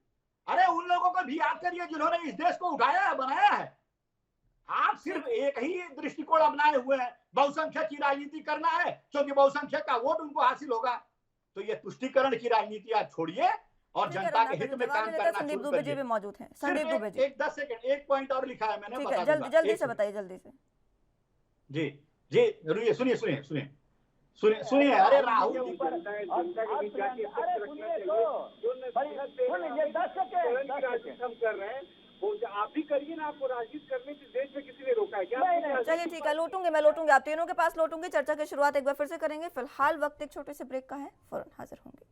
अरे उन लोगों को भी याद करिए जिन्होंने इस देश को उठाया है, बनाया है। आप सिर्फ एक ही दृष्टिकोण अपनाए हुए हैं, बहुसंख्यक की राजनीति करना है क्योंकि बहुसंख्यक का वोट उनको हासिल होगा। तो ये तुष्टीकरण की राजनीति आप छोड़िए और जनता के हित में काम करना संदीप दुबे जी भी मौजूद हैं। संदीप दुबे जी, एक 10 सेकंड, एक पॉइंट और लिखा है मैंने, बता दूंगा। जल्दी से बताइए, जल्दी से। जी जी, सुनिए। अरे राहुल जी, आप भी करिए ना, आपको राजनीति करने की देश में किसी ने रोका है क्या? चलिए ठीक है, मैं लौटूंगी, आप तीनों के पास लौटूंगी। चर्चा की शुरुआत एक बार फिर से करेंगे। फिलहाल वक्त एक छोटे से ब्रेक का है, फौरन हाजिर होंगे।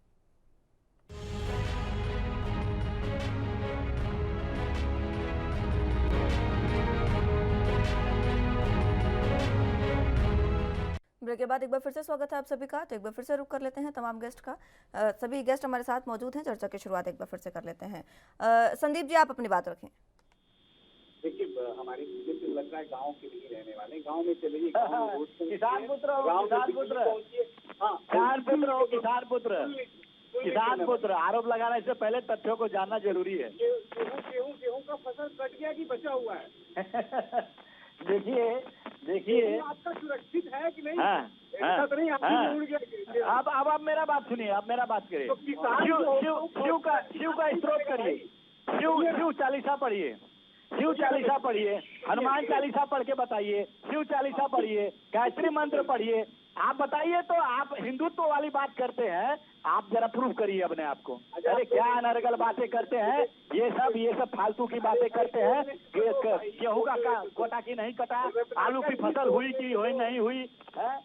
ब्रेक के बाद एक बार फिर से स्वागत है आप सभी का। तो एक बार फिर से रुक कर लेते हैं तमाम गेस्ट का। सभी गेस्ट हमारे साथ मौजूद हैं। चर्चा की शुरुआत एक बार फिर से कर लेते हैं। संदीप जी, आप अपनी बात रखें। देखिए, हमारी बीजेपी लग रहा है गाँव के लिए रहने वाले, गाँव में चलेगी, किसान पुत्र आरोप लगाने से पहले तथ्यों को जानना जरूरी है। गेहूं का फसल कट गया कि बचा हुआ है? देखिए आपका सुरक्षित है कि नहीं? ऐसा तो नहीं अब आप मेरा बात सुनिए, आप मेरा बात करिए। शिव का स्त्रोत करिए, शिव चालीसा पढ़िए, शिव चालीसा पढ़िए, हनुमान चालीसा पढ़ के बताइए, शिव चालीसा पढ़िए, गायत्री मंत्र पढ़िए। आप बताइए। तो आप हिंदुत्व वाली बात करते हैं, आप जरा प्रूव करिए अपने आप को। अरे क्या अनर्गल बातें करते हैं, ये सब फालतू की बातें करते हैं। गेहूं का कोटा की नहीं कटा, आलू की फसल हुई कि नहीं हुई है?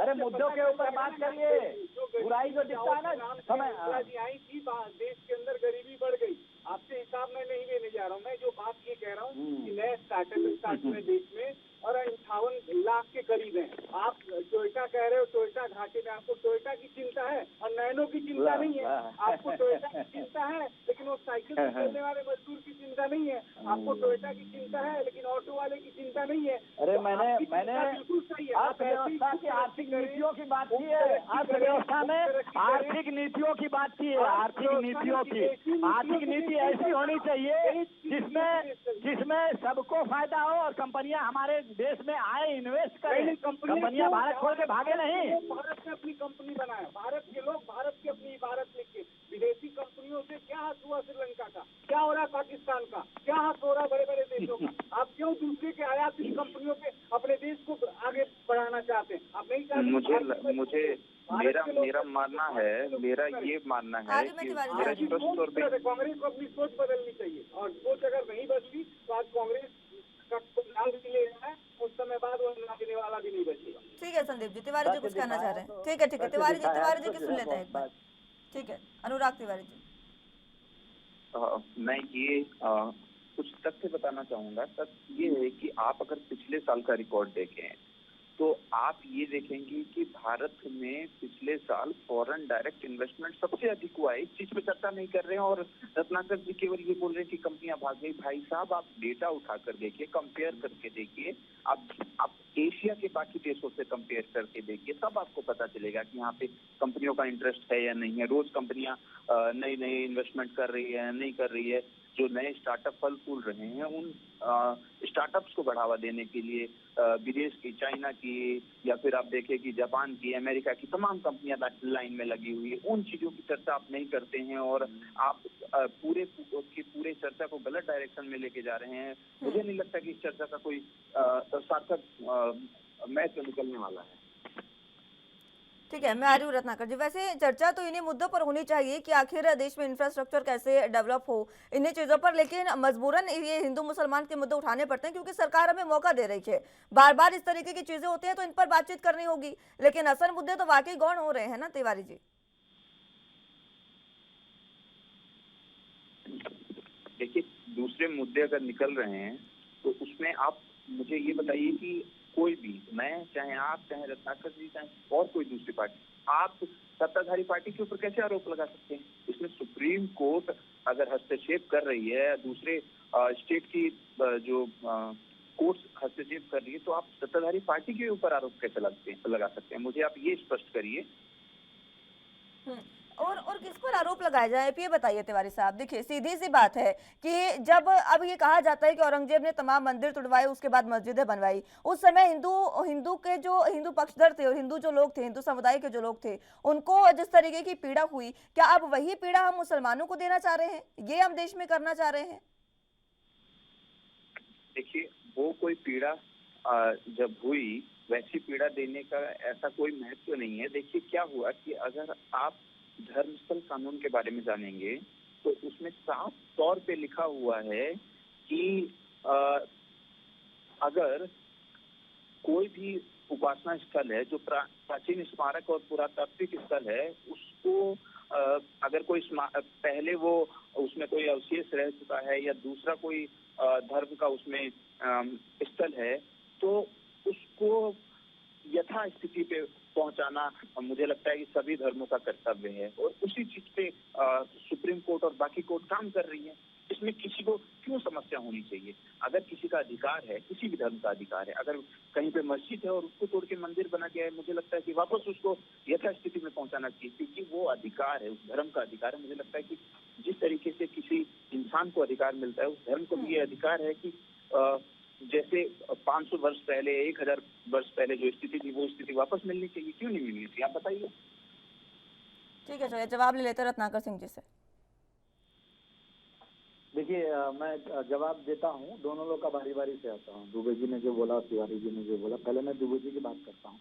अरे मुद्दों के ऊपर बात करिए। बुराई जो दिखता है ना, समय आई थी, देश के अंदर गरीबी बढ़ गई। आपसे हिसाब मैं नहीं लेने जा रहा हूँ, मैं जो बात ये कह रहा हूँ कि नए स्टार्टअप हुए देश में और 58 लाख के करीब हैं। आप टोयोटा कह रहे हो, टोयोटा घाटे में, आपको टोयोटा की चिंता है और नैनो की चिंता नहीं है। आपको टोयोटा की चिंता है लेकिन वो साइकिल चलने वाले मजदूर की चिंता नहीं है। आपको टोयोटा की चिंता है लेकिन ऑटो वाले की चिंता नहीं है। अरे मैंने बिल्कुल सही है। अर्थव्यवस्था की आर्थिक नीतियों की बात की है, अर्थव्यवस्था में आर्थिक नीतियों की बात की है। आर्थिक नीति ऐसी होनी चाहिए जिसमें सबको फायदा हो और कंपनियां हमारे देश में आए, इन्वेस्ट करें। कंपनियां भारत छोड़ के भागे नहीं। भारत ने अपनी कंपनी बनाया, भारत के लोग भारत की अपनी इबारत लिखे। विदेशी कंपनियों से क्या हाथ हुआ? श्रीलंका का क्या हो रहा है? पाकिस्तान का क्या हाथ हो रहा है? बड़े बड़े देशों का। आप क्यों दूसरे के आयाती कंपनियों पे अपने देश को आगे बढ़ाना चाहते हैं? आप नहीं चाहते? मुझे मेरा मानना है, मेरा ये मानना है कि कांग्रेस को अपनी सोच बदलनी चाहिए और सोच अगर नहीं बदली तो आज कांग्रेस का नाम भी ले रहा है, उस समय बाद वो नाम देने वाला भी नहीं बचेगा। ठीक है संदीप जी, तिवारी जी कुछ कहना चाह रहे हैं? ठीक है तिवारी जी की सुन लेते हैं एक बार। ठीक है, अनुराग तिवारी जी। मैं ये कुछ तथ्य बताना चाहूंगा। तथ्य ये है कि आप अगर पिछले साल का रिकॉर्ड देखें तो आप ये देखेंगे कि भारत में पिछले साल फॉरेन डायरेक्ट इन्वेस्टमेंट सबसे अधिक हुआ है। इस चीज पे चर्चा नहीं कर रहे हैं और रत्नाकर जी केवल ये बोल रहे हैं कि कंपनियां भाग गई। भाई साहब, आप डेटा उठाकर देखिए, कंपेयर करके देखिए, आप एशिया के बाकी देशों से कंपेयर करके देखिए, तब आपको पता चलेगा कि यहाँ पे कंपनियों का इंटरेस्ट है या नहीं है। रोज कंपनियां नई इन्वेस्टमेंट कर रही है, नहीं कर रही है। जो नए स्टार्टअप फल फूल रहे हैं, उन स्टार्टअप्स को बढ़ावा देने के लिए विदेश की, चाइना की, या फिर आप देखें कि जापान की, अमेरिका की तमाम कंपनियां लाइन में लगी हुई है। उन चीजों की चर्चा आप नहीं करते हैं और आप पूरे चर्चा को गलत डायरेक्शन में लेके जा रहे हैं। मुझे नहीं लगता कि इस चर्चा का कोई सार्थक मैच निकलने वाला है। ठीक है, मैं आ रही हूँ रत्नाकर जी। वैसे चर्चा तो इन्हीं मुद्दों पर होनी चाहिए कि आखिर देश में इंफ्रास्ट्रक्चर कैसे डेवलप हो, इन्हीं चीज़ों पर, लेकिन मजबूरन ये हिंदू मुसलमान के मुद्दे उठाने पड़ते हैं क्योंकि सरकार हमें मौका दे रही है। बार बार इस तरीके की चीज़ें होती हैं तो इन पर बातचीत करनी होगी, लेकिन असल मुद्दे तो वाकई गौण हो रहे हैं ना तिवारी जी। देखिए, दूसरे मुद्दे अगर निकल रहे हैं तो उसमें आप मुझे ये बताइए कि कोई भी, मैं चाहे आप, चाहे रत्नाकर जी, चाहे और कोई दूसरी पार्टी, आप सत्ताधारी पार्टी के ऊपर कैसे आरोप लगा सकते हैं? इसमें सुप्रीम कोर्ट अगर हस्तक्षेप कर रही है, दूसरे स्टेट की जो कोर्ट हस्तक्षेप कर रही है, तो आप सत्ताधारी पार्टी के ऊपर आरोप कैसे लगा सकते हैं? मुझे आप ये स्पष्ट करिए। और किस पर आरोप लगाया जाए, आप ये बताइए तिवारी साहब। देखिए, सीधी सी बात है कि जब अब ये कहा जाता है कि औरंगजेब ने तमाम मंदिर तुड़वाए, उसके बाद मस्जिदें बनवाई, उस समय हिंदू के जो हिंदू पक्षधर थे और हिंदू जो लोग थे, हिंदू समुदाय के जो लोग थे, उनको जिस तरीके की पीड़ा हुई, क्या अब वही पीड़ा हम मुसलमानों को देना चाह रहे हैं? ये हम देश में करना चाह रहे हैं? देखिए, वो कोई पीड़ा जब हुई, वैसी पीड़ा देने का ऐसा कोई महत्व नहीं है। देखिए, क्या हुआ कि अगर आप धर्मस्थल कानून के बारे में जानेंगे तो उसमें साफ तौर पे लिखा हुआ है कि अगर कोई भी उपासना स्थल है जो प्राचीन स्मारक और पुरातात्विक स्थल है, उसको अगर कोई पहले वो उसमें कोई अवशेष रह चुका है या दूसरा कोई धर्म का उसमें स्थल है, तो उसको यथा स्थिति पे पहुंचाना मुझे लगता है कि सभी धर्मों का कर्तव्य है, और उसी चीज पे सुप्रीम कोर्ट और बाकी कोर्ट काम कर रही है। इसमें किसी को क्यों समस्या होनी चाहिए? अगर किसी का अधिकार है, किसी भी धर्म का अधिकार है, अगर कहीं पे मस्जिद है और उसको तोड़ के मंदिर बना गया है, मुझे लगता है कि वापस उसको यथास्थिति में पहुंचाना चाहिए, क्योंकि वो अधिकार है, उस धर्म का अधिकार है। मुझे लगता है कि जिस तरीके से किसी इंसान को अधिकार मिलता है, उस धर्म को भी ये अधिकार है कि जैसे 500 वर्ष पहले, 1000 वर्ष पहले जो स्थिति थी, वो स्थिति वापस मिलनी चाहिए। क्यों नहीं मिलनी चाहिए, आप बताइए। ठीक है, चलिए जवाब ले लेते हैं रत्नाकर सिंह जी से। देखिए, मैं जवाब देता हूँ, दोनों लोग का बारी बारी से आता हूँ। दुबे जी ने जो बोला, तिवारी जी ने जो बोला, पहले मैं दुबे जी की बात करता हूँ।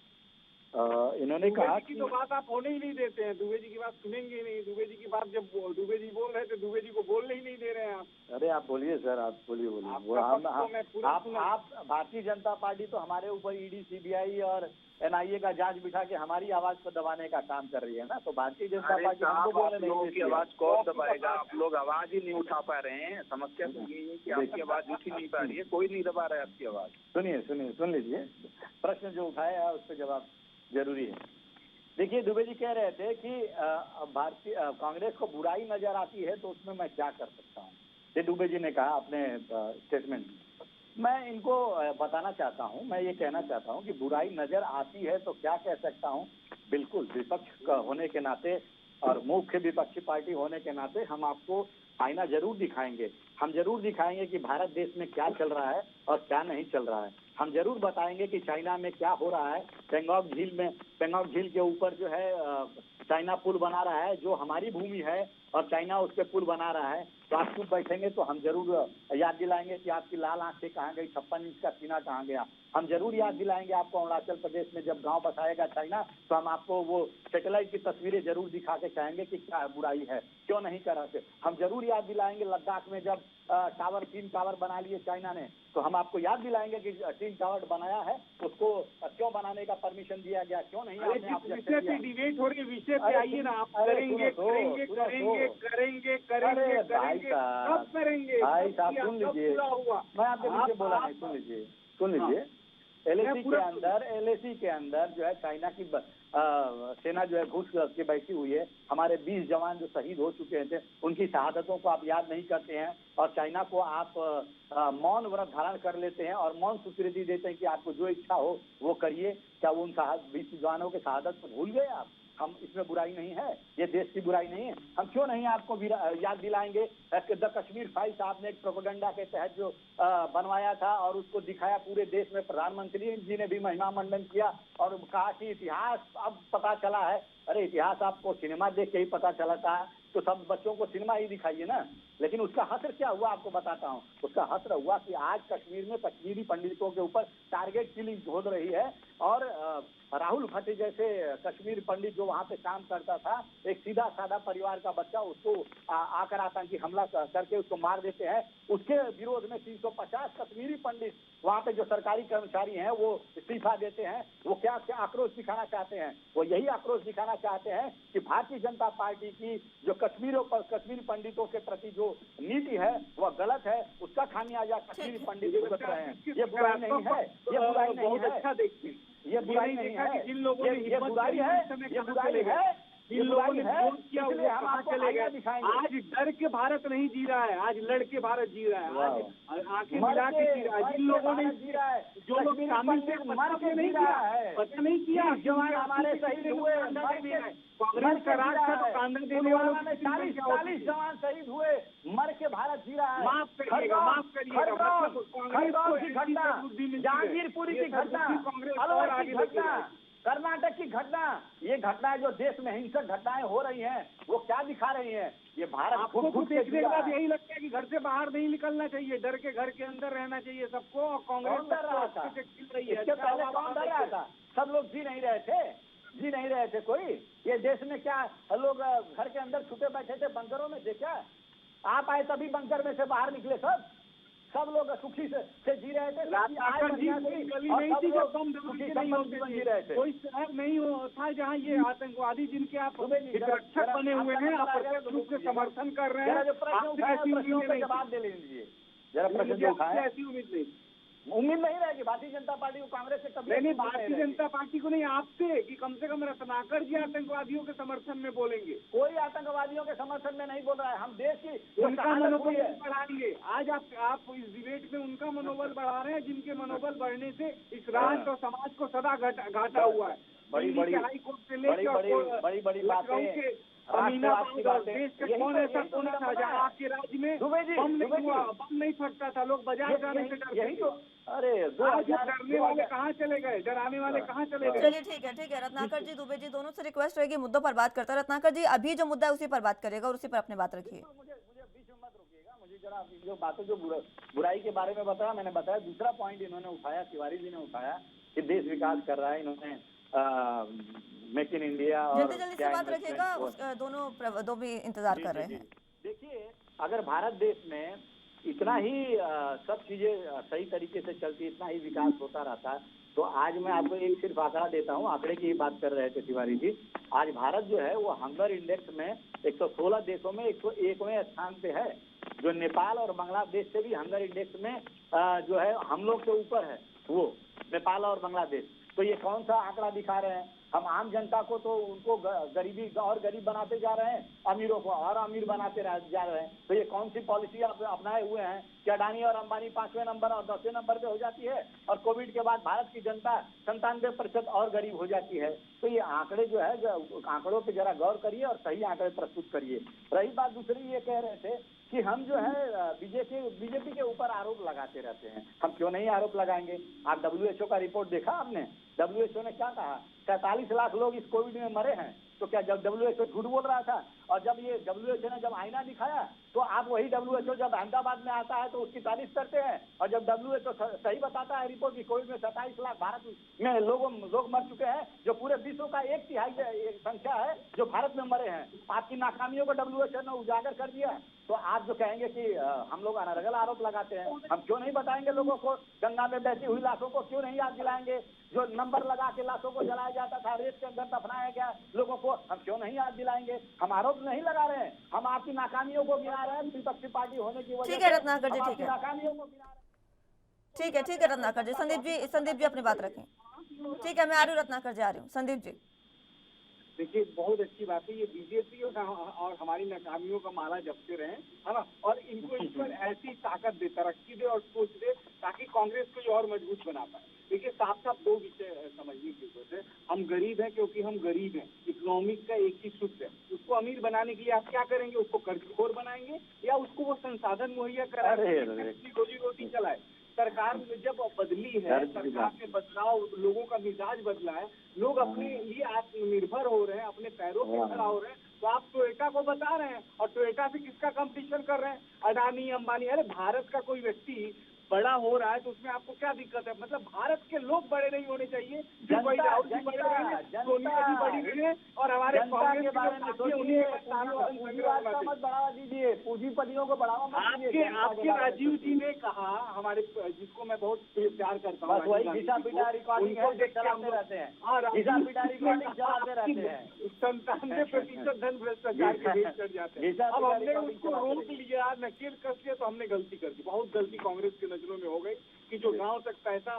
इन्होंने कहा कि तो बात आप होने ही नहीं देते हैं, दुबे जी की बात सुनेंगे ही नहीं। दुबे जी की बात जब दुबे जी बोल रहे थे, दुबे जी को बोलने ही नहीं दे रहे हैं आप। अरे आप बोलिए सर, आप बोलिए। आप भारतीय जनता पार्टी तो हमारे ऊपर ईडी, सीबीआई और एनआईए का जांच बिठा के हमारी आवाज को दबाने का काम कर रही है ना, तो भारतीय जनता पार्टी हमको बोलने नहीं देती। की आवाज कौन दबाएगा? आप लोग आवाज ही नहीं उठा पा रहे हैं। समस्या तो यही है कि आपकी आवाज उठ ही नहीं पा रही है, कोई नहीं दबा रहा है आपकी आवाज। सुन लीजिए, प्रश्न जो उठाया है उस पर जवाब जरूरी है। देखिए, दुबे जी कह रहे थे कि भारतीय कांग्रेस को बुराई नजर आती है तो उसमें मैं क्या कर सकता हूँ, ये दुबे जी ने कहा अपने स्टेटमेंट में। मैं इनको बताना चाहता हूँ, मैं ये कहना चाहता हूँ कि बुराई नजर आती है तो क्या कह सकता हूँ। बिल्कुल, विपक्ष होने के नाते और मुख्य विपक्षी पार्टी होने के नाते हम आपको आईना जरूर दिखाएंगे। हम जरूर दिखाएंगे कि भारत देश में क्या चल रहा है और क्या नहीं चल रहा है। हम जरूर बताएंगे कि चाइना में क्या हो रहा है। पेंगोंग झील के ऊपर जो है चाइना पुल बना रहा है, जो हमारी भूमि है, और चाइना उस पर पुल बना रहा है। तो आप चुप बैठेंगे तो हम जरूर याद दिलाएंगे कि आपकी लाल आंखें कहाँ गई, 56 इंच का सीना कहाँ गया। हम जरूर याद दिलाएंगे आपको, अरुणाचल प्रदेश में जब गांव बसाएगा चाइना तो हम आपको वो सैटेलाइट की तस्वीरें जरूर दिखा के कहेंगे कि क्या बुराई है, क्यों नहीं कर रहे थे। हम जरूर याद दिलाएंगे लद्दाख में जब तीन टावर बना लिए चाइना ने, तो हम आपको याद दिलाएंगे कि 3 टावर बनाया है, उसको क्यों बनाने का परमिशन दिया गया, क्यों नहीं आपने ऑब्जेक्शन दिया। डिबेट हो रही, विषय पे आइए ना। आप करेंगे करेंगे करेंगे करेंगे करेंगे करेंगे कब करेंगे? भाई साहब सुन लीजिए, मैं आपके पीछे बोला नहीं, सुन लीजिए। एलएसी के अंदर जो है चाइना की सेना जो है घुस के बैठी हुई है। हमारे 20 जवान जो शहीद हो चुके थे, उनकी शहादतों को आप याद नहीं करते हैं, और चाइना को आप मौन व्रत धारण कर लेते हैं और मौन स्वीकृति देते हैं कि आपको जो इच्छा हो वो करिए। क्या वो उन 20 जवानों के शहादत को भूल गए आप? हम इसमें बुराई नहीं है, ये देश की बुराई नहीं है। हम क्यों नहीं आपको याद दिलाएंगे द कश्मीर फाइल्स आपने एक प्रोपेगेंडा के तहत जो बनवाया था और उसको दिखाया पूरे देश में। प्रधानमंत्री जी ने भी महिमा मंडन किया और कहा कि इतिहास अब पता चला है। अरे इतिहास आपको सिनेमा देख के ही पता चला था, तो सब बच्चों को सिनेमा ही दिखाइए ना। लेकिन उसका हस्र क्या हुआ आपको बताता हूँ। उसका हस्र हुआ कि आज कश्मीर में कश्मीरी पंडितों के ऊपर टारगेट किलिंग हो रही है और राहुल भट्ट जैसे कश्मीर पंडित जो वहाँ पे काम करता था, एक सीधा साधा परिवार का बच्चा, उसको आकर आतंकी हमला करके उसको मार देते हैं। उसके विरोध में 350 कश्मीरी पंडित वहाँ पे जो सरकारी कर्मचारी हैं वो इस्तीफा देते हैं। वो क्या क्या आक्रोश दिखाना चाहते हैं? वो यही आक्रोश दिखाना चाहते हैं कि भारतीय जनता पार्टी की जो कश्मीरी पंडितों के प्रति जो नीति है वह गलत है, उसका खामियाजा कश्मीरी पंडित भुगत रहे हैं। ये बुराई नहीं है, ये बुराई नहीं है, ये बुराई नहीं है, जिन लोगों ने ये बुराई है, ये बुराई है, जिन लोगों ने विरोध किया इसलिए हम आपको आगे दिखाएंगे। आज डर के भारत नहीं जी रहा है, आज लड़ के भारत जी रहा है, आज आंखें मिला के जी रहा है। जिन लोगों ने जी रहा है, जो लोग शामिल थे मर के नहीं रहा है, पता नहीं किया जवान हमारे शहीद हुए, कांग्रेस का राज था तो कांदा देने वालों में 40 जवान शहीद हुए, मर के भारत जी रहा है। माफ करिएगा खरगोन की घटना, जहांगीरपुरी की घटना, अलवर की घटना, कर्नाटक की घटना, ये घटनाएं जो देश में हिंसक घटनाएं हो रही हैं वो क्या दिखा रही हैं? ये भारत आपको कुछ देखने के बाद यही लगता है कि घर से बाहर नहीं निकलना चाहिए, डर के घर के अंदर रहना चाहिए सबको। और कांग्रेस डर रहा था, इसके पहले कौन डर रहा था? सब लोग जी नहीं रहे थे कोई। ये देश में क्या लोग घर के अंदर छुपे बैठे थे बंकरों में थे क्या? आप आए तभी बंकर में से बाहर निकले, सब लोग सुखी से जी रहे थे। कोई शहर नहीं था जहाँ ये आतंकवादी जिनके आप रक्षक बने हुए हैं, आप रूप से समर्थन कर रहे हैं। जवाब दे लीजिए जरा, प्रश्न जो उठाया ऐसी उम्मीद नहीं, उम्मीद नहीं रहेगी भारतीय जनता पार्टी को कांग्रेस से कभी नहीं, भारतीय जनता पार्टी को नहीं, आपसे कि कम से कम रत्नाकर जी आतंकवादियों के समर्थन में बोलेंगे। कोई आतंकवादियों के समर्थन में नहीं बोल रहा है। हम देश की उनका मनोबल बढ़ाएंगे। आज आप इस डिबेट में उनका मनोबल बढ़ा रहे हैं जिनके मनोबल बढ़ने से इस राष्ट्र और समाज को सदा घाटा हुआ है। बड़ी हाई कोर्ट से लेकर बातें, देश का कौन ऐसा कोना था जहाँ आपके राज्य में बम नहीं फटता था, लोग बाजार जाने से डरते थे। अरे डरने वाले कहाँ चले गए, डराने वाले कहाँ चले गए? चलिए ठीक है रत्नाकर जी, दुबे जी, दोनों से रिक्वेस्ट रहेगी मुद्दों पर बात करता है। रत्नाकर जी अभी जो मुद्दा है उसी पर बात करेगा और उसी पर अपनी बात रखिए। मुझे बीच में मत रोकिएगा, मुझे जरा जो बातें जो बुराई के बारे में बताया मैंने बताया। दूसरा पॉइंट इन्होंने उठाया, तिवारी जी ने उठाया कि देश विकास कर रहा है। इन्होंने मेक इन इंडिया और जल्दी से बात रखिएगा, दोनों दो भी इंतजार कर रहे हैं। देखिए, अगर भारत देश में इतना ही सब चीजें सही तरीके से चलती, इतना ही विकास होता रहता, तो आज मैं आपको एक सिर्फ आंकड़ा देता हूँ। आंकड़े की बात कर रहे थे तिवारी जी। आज भारत जो है वो हंगर इंडेक्स में 116 देशों में 101वें स्थान पे है, जो नेपाल और बांग्लादेश से भी हंगर इंडेक्स में जो है हम लोग के ऊपर है, वो नेपाल और बांग्लादेश। तो ये कौन सा आंकड़ा दिखा रहे हैं? हम आम जनता को तो उनको गरीबी और गरीब बनाते जा रहे हैं, अमीरों को और अमीर बनाते जा रहे हैं। तो ये कौन सी पॉलिसी आप अपनाए हुए हैं कि अडानी और अंबानी 5वें नंबर और 10वें नंबर पे हो जाती है और कोविड के बाद भारत की जनता 97% और गरीब हो जाती है? तो ये आंकड़े जो है, आंकड़ों पे जरा गौर करिए और सही आंकड़े प्रस्तुत करिए। रही बात दूसरी, ये कह रहे थे कि हम जो है बीजेपी के ऊपर आरोप लगाते रहते हैं। हम क्यों नहीं आरोप लगाएंगे? आप WHO का रिपोर्ट देखा आपने? WHO ने क्या कहा? 47 लाख लोग इस कोविड में मरे हैं। तो क्या जब WHO झूठ बोल रहा था? और जब ये WHO ने जब आईना दिखाया तो आप वही WHO जब अहमदाबाद में आता है तो उसकी तारीफ करते हैं, और जब WHO सही बताता है रिपोर्ट की कोविड में 27 लाख भारत में लोग मर चुके हैं, जो पूरे विश्व का 1/3 संख्या है जो भारत में मरे हैं। आपकी नाकामियों को WHO ने उजागर कर दिया। तो आप जो कहेंगे कि हम लोग अनर्गल आरोप लगाते हैं, हम क्यों नहीं बताएंगे लोगों को? गंगा में बहती हुई लाशों को क्यों नहीं याद दिलाएंगे? जो नंबर लगा के लाशों को जलाया जाता था, रेत के अंदर दफनाया गया लोगों को, हम क्यों नहीं याद दिलाएंगे? हम आरोप नहीं लगा रहे हैं, हम आपकी नाकामियों को गिना रहे हैं। विपक्षी पार्टी होने की वजह ठीक है रत्नाकर जी, ठीक है, नाकामियों को गिना रहे हैं। ठीक है रत्नाकर जी। संदीप जी अपनी बात रखें। ठीक है, मैं आ रही हूँ रत्नाकर जी, आ रही हूँ। संदीप जी देखिए, बहुत अच्छी बात है, ये बीजेपी और हमारी नाकामियों का माला जपते रहे, है ना, और इनको इस पर ऐसी ताकत दे, तरक्की दे और सोच दे ताकि कांग्रेस को और मजबूत बना पाए। देखिए, साफ साफ दो विषय समझने की जरूरत है। हम गरीब हैं क्योंकि हम गरीब हैं, इकोनॉमिक का एक ही सूत्र है। उसको अमीर बनाने के लिए आप क्या करेंगे? उसको कर्जखोर बनाएंगे या उसको वो संसाधन मुहैया कराएंगे, रोजी रोटी चलाए? सरकार में जब बदली है, सरकार में बदलाव, लोगों का मिजाज बदला है, लोग अपने लिए आत्मनिर्भर हो रहे हैं, अपने पैरों पे खड़ा हो रहे हैं, तो आप टोयोटा को बता रहे हैं, और टोयोटा से किसका कंपटीशन कर रहे हैं? अडानी, अंबानी। अरे भारत का कोई व्यक्ति बड़ा हो रहा है तो उसमें आपको क्या दिक्कत है? मतलब भारत के लोग बड़े नहीं होने चाहिए, सिर्फ वही राहुल जी बड़े रहे, सोनिया जी बड़ी रहे, और हमारे कांग्रेस के बारे में सोचिए, मत बढ़ावा दीजिए, पूंजीपतियों को बढ़ावा मत दीजिए। आपके राजीव जी ने कहा, हमारे जिसको मैं बहुत प्यार करता हूँ, वही घिसा पिटा रिकॉर्डिंग चलाते रहते हैं, घिसा पिटा रिकॉर्डिंग चलाते रहते हैं, 97% धन भ्रष्टाचार के भेज चढ़ जाते हैं। अब हमने उसको रोक लिया, नकेल कस लिया, तो हमने गलती कर दी, बहुत गलती कांग्रेस के नजरों में हो गई कि जो गांव तक पैसा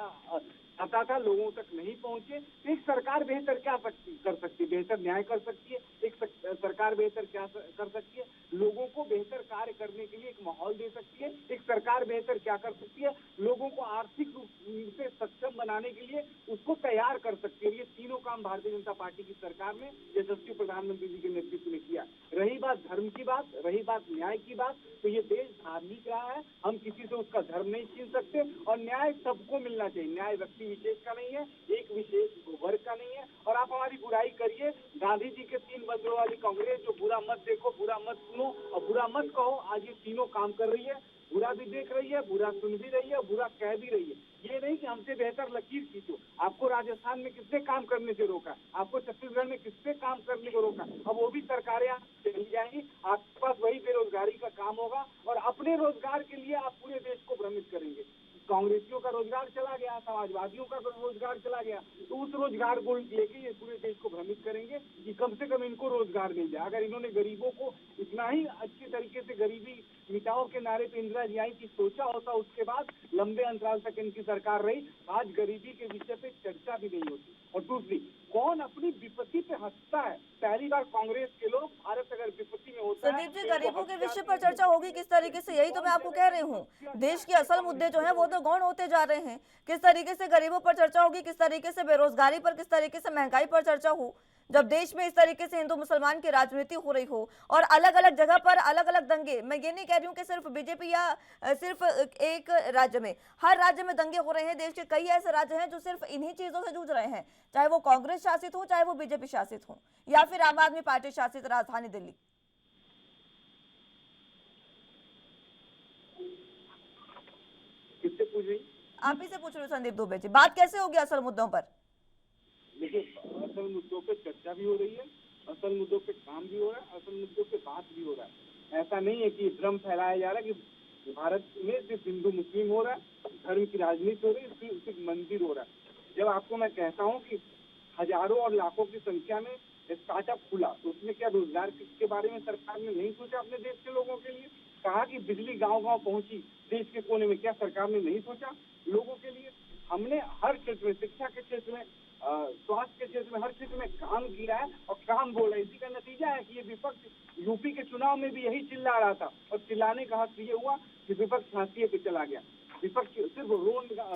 आता था लोगों तक नहीं पहुंचे। एक सरकार बेहतर क्या कर सकती है? बेहतर न्याय कर सकती है। एक सरकार बेहतर क्या कर सकती है? लोगों को बेहतर कार्य करने के लिए एक माहौल दे सकती है। एक सरकार बेहतर क्या कर सकती है? लोगों को आर्थिक रूप से सक्षम बनाने के लिए उसको तैयार कर सकती है। ये तीनों काम भारतीय जनता पार्टी की सरकार ने यशस्वी प्रधानमंत्री जी के नेतृत्व में किया। रही बात धर्म की बात, रही बात न्याय की बात, तो ये देश धार्मिक रहा है, हम किसी से उसका धर्म नहीं छीन सकते, और न्याय सबको मिलना चाहिए। न्याय व्यक्ति विशेष का नहीं है, एक विशेष वर्ग का नहीं है। और आप हमारी बुराई करिए, गांधी जी के 3 मंत्रों वाली कांग्रेस, जो बुरा मत देखो, बुरा मत सुनो और बुरा मत कहो, आज ये तीनों काम कर रही है। बुरा भी देख रही है, बुरा सुन भी रही है, बुरा कह भी रही है। ये नहीं कि हमसे बेहतर लकीर खींचो। आपको राजस्थान में किसने काम करने से रोका? आपको छत्तीसगढ़ में किसने काम करने को रोका? अब वो भी सरकारें चली जाएंगी, आपके पास वही बेरोजगारी का काम होगा, और अपने रोजगार के लिए आप पूरे देश को भ्रमित करेंगे। कांग्रेसियों का रोजगार चला गया, समाजवादियों का रोजगार चला गया, तो उस रोजगार को लेके ये पूरे देश को भ्रमित करेंगे कि कम से कम इनको रोजगार मिल जाए। अगर इन्होंने गरीबों को इतना ही अच्छे तरीके से गरीबी मिटाओ के नारे पे इंदिरा जी आई की सोचा होता, उसके बाद लंबे अंतराल तक इनकी सरकार रही, आज गरीबी के विषय पे चर्चा भी नहीं होती। और दूसरी, कौन अपनी विपत्ति पे हंसता है? पहली बार कांग्रेस के लोग, भारत अगर विपत्ति में होता है, संदीप जी, गरीबों के विषय पर चर्चा होगी किस तरीके से? यही तो मैं आपको कह रही हूँ, देश के असल मुद्दे जो हैं वो तो गौण होते जा रहे हैं। किस तरीके से गरीबों पर चर्चा होगी, किस तरीके से बेरोजगारी पर, किस तरीके से महंगाई पर चर्चा हो, जब देश में इस तरीके से हिंदू मुसलमान की राजनीति हो रही हो, और अलग अलग जगह पर अलग अलग दंगे। मैं ये नहीं कह रही हूँ कि सिर्फ बीजेपी या सिर्फ एक राज्य में, हर राज्य में दंगे हो रहे हैं। देश के कई ऐसे राज्य हैं जो सिर्फ इन्हीं चीजों से जूझ रहे हैं, चाहे वो कांग्रेस शासित हो, चाहे वो बीजेपी शासित हो, या फिर आम आदमी पार्टी शासित राजधानी दिल्ली। किससे पूछ रही? आप ही से पूछ रहे हो संदीप दुबे जी, बात कैसे होगी असल मुद्दों पर? देखिए, असल मुद्दों पे चर्चा भी हो रही है, असल मुद्दों पे काम भी हो रहा है, असल मुद्दों पे बात भी हो रहा है। ऐसा नहीं है कि भ्रम फैलाया जा रहा है कि भारत में सिर्फ हिंदू मुस्लिम हो रहा है, धर्म की राजनीति हो रही है, सिर्फ मंदिर हो रहा है। जब आपको मैं कहता हूँ कि हजारों और लाखों की संख्या में स्टार्टअप खुला, तो उसमें क्या रोजगार के बारे में सरकार ने नहीं सोचा अपने देश के लोगों के लिए? कहा कि बिजली गांव-गांव पहुंची देश के कोने में, क्या सरकार ने नहीं सोचा लोगों के लिए? हमने हर क्षेत्र में, शिक्षा के क्षेत्र में, स्वास्थ्य के क्षेत्र में, हर क्षेत्र में काम किया है और काम बोला। इसी का नतीजा है कि ये विपक्ष यूपी के चुनाव में भी यही चिल्ला रहा था, और चिल्लाने का हक ये हुआ कि विपक्ष फांसी पे चला गया। विपक्ष सिर्फ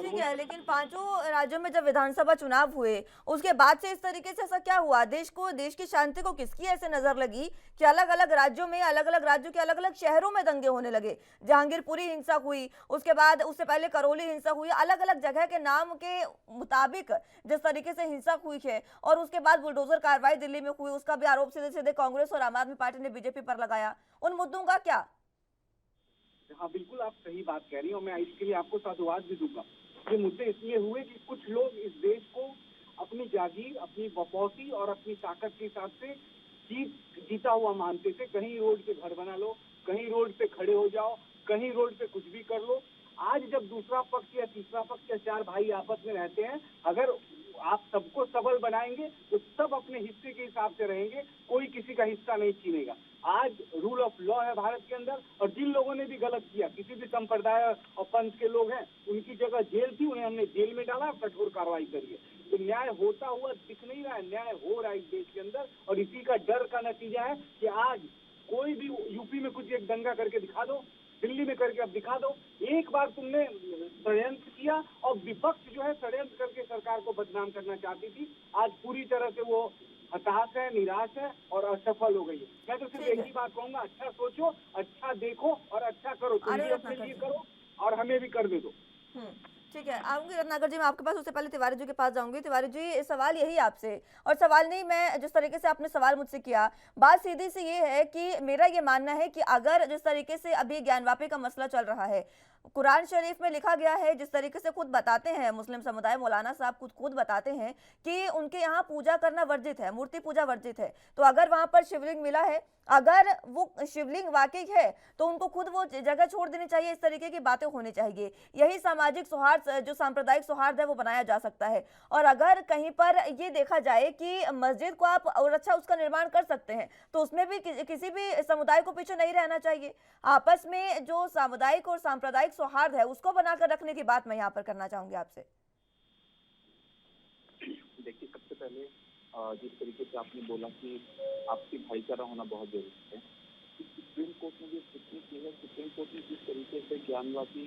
ठीक है, लेकिन 5 राज्यों में जब विधानसभा चुनाव हुए उसके बाद से इस तरीके से ऐसा क्या हुआ? देश की शांति को किसकी ऐसे नजर लगी कि अलग अलग राज्यों में, अलग अलग राज्यों के अलग अलग शहरों में दंगे होने लगे? जहांगीरपुरी हिंसा हुई, उसके बाद उससे पहले करौली हिंसा हुई, अलग अलग जगह के नाम के मुताबिक जिस तरीके से हिंसा हुई है, और उसके बाद बुलडोजर कार्रवाई दिल्ली में हुई, उसका भी आरोप सीधे सीधे कांग्रेस और आम आदमी पार्टी ने बीजेपी पर लगाया। उन मुद्दों का क्या? हाँ, बिल्कुल आप सही बात कह रही हो, मैं इसके लिए आपको साधुवाद भी दूंगा। ये मुद्दे इसलिए हुए कि कुछ लोग इस देश को अपनी जागीर, अपनी बपौती और अपनी ताकत के हिसाब से जीता हुआ मानते थे। कहीं रोड पे घर बना लो, कहीं रोड पे खड़े हो जाओ, कहीं रोड पे कुछ भी कर लो। आज जब दूसरा पक्ष या तीसरा पक्ष या 4 भाई आपस में रहते हैं, अगर आप सबको सबल बनाएंगे तो सब अपने हिस्से के हिसाब से रहेंगे, कोई किसी का हिस्सा नहीं छीनेगा। आज रूल ऑफ लॉ है भारत के अंदर, और जिन लोगों ने भी गलत किया, किसी भी संप्रदाय और पंथ के लोग हैं, उनकी जगह जेल थी, उन्हें हमने जेल में डाला, कठोर कार्रवाई करिए। तो न्याय होता हुआ दिख नहीं रहा है, न्याय हो रहा है इस देश के अंदर, और इसी का डर का नतीजा है कि आज कोई भी यूपी में कुछ एक दंगा करके दिखा दो, दिल्ली में करके अब दिखा दो। एक बार तुमने षड्यंत्र किया, और विपक्ष जो है षड्यंत्र करके सरकार को बदनाम करना चाहती थी, आज पूरी तरह से वो हताश है, निराश है और असफल हो गई है। मैं तो सिर्फ एक ही बात कहूंगा, अच्छा सोचो, अच्छा देखो और अच्छा करो। तुम भी अपने लिए करो और हमें भी करने दो। ठीक है, आऊंगी रत्नाकर जी मैं आपके पास, उससे पहले तिवारी जी के पास जाऊंगी। तिवारी जी, सवाल यही आपसे, और सवाल नहीं, मैं जिस तरीके से आपने सवाल मुझसे किया, बात सीधी सी ये है कि मेरा ये मानना है कि अगर जिस तरीके से अभी ज्ञानवापी का मसला चल रहा है, कुरान शरीफ में लिखा गया है, जिस तरीके से खुद बताते हैं मुस्लिम समुदाय, मौलाना साहब खुद बताते हैं कि उनके यहाँ पूजा करना वर्जित है, मूर्ति पूजा वर्जित है। तो अगर वहां पर शिवलिंग मिला है, अगर वो शिवलिंग वाकई है, तो उनको खुद वो जगह छोड़ देनी चाहिए। इस तरीके की बातें होनी चाहिए, यही सामाजिक सौहार्द, जो सांप्रदायिक सौहार्द है, वो बनाया जा सकता है। और अगर कहीं पर ये देखा जाए कि मस्जिद को आप और अच्छा उसका निर्माण कर सकते हैं, तो उसमें भी किसी भी समुदाय को पीछे नहीं रहना चाहिए। आपस में जो सामुदायिक और सांप्रदायिक सौहार्द है, उसको बनाकर रखने की बात मैं यहाँ पर करना चाहूंगी आपसे। देखिए, सबसे पहले जिस तरीके से आपने बोला कि आपसी भाईचारा होना बहुत जरूरी है, सुप्रीम कोर्ट ने जो टिप्पणी की है, सुप्रीम कोर्ट ने जिस तरीके से ज्ञानवापी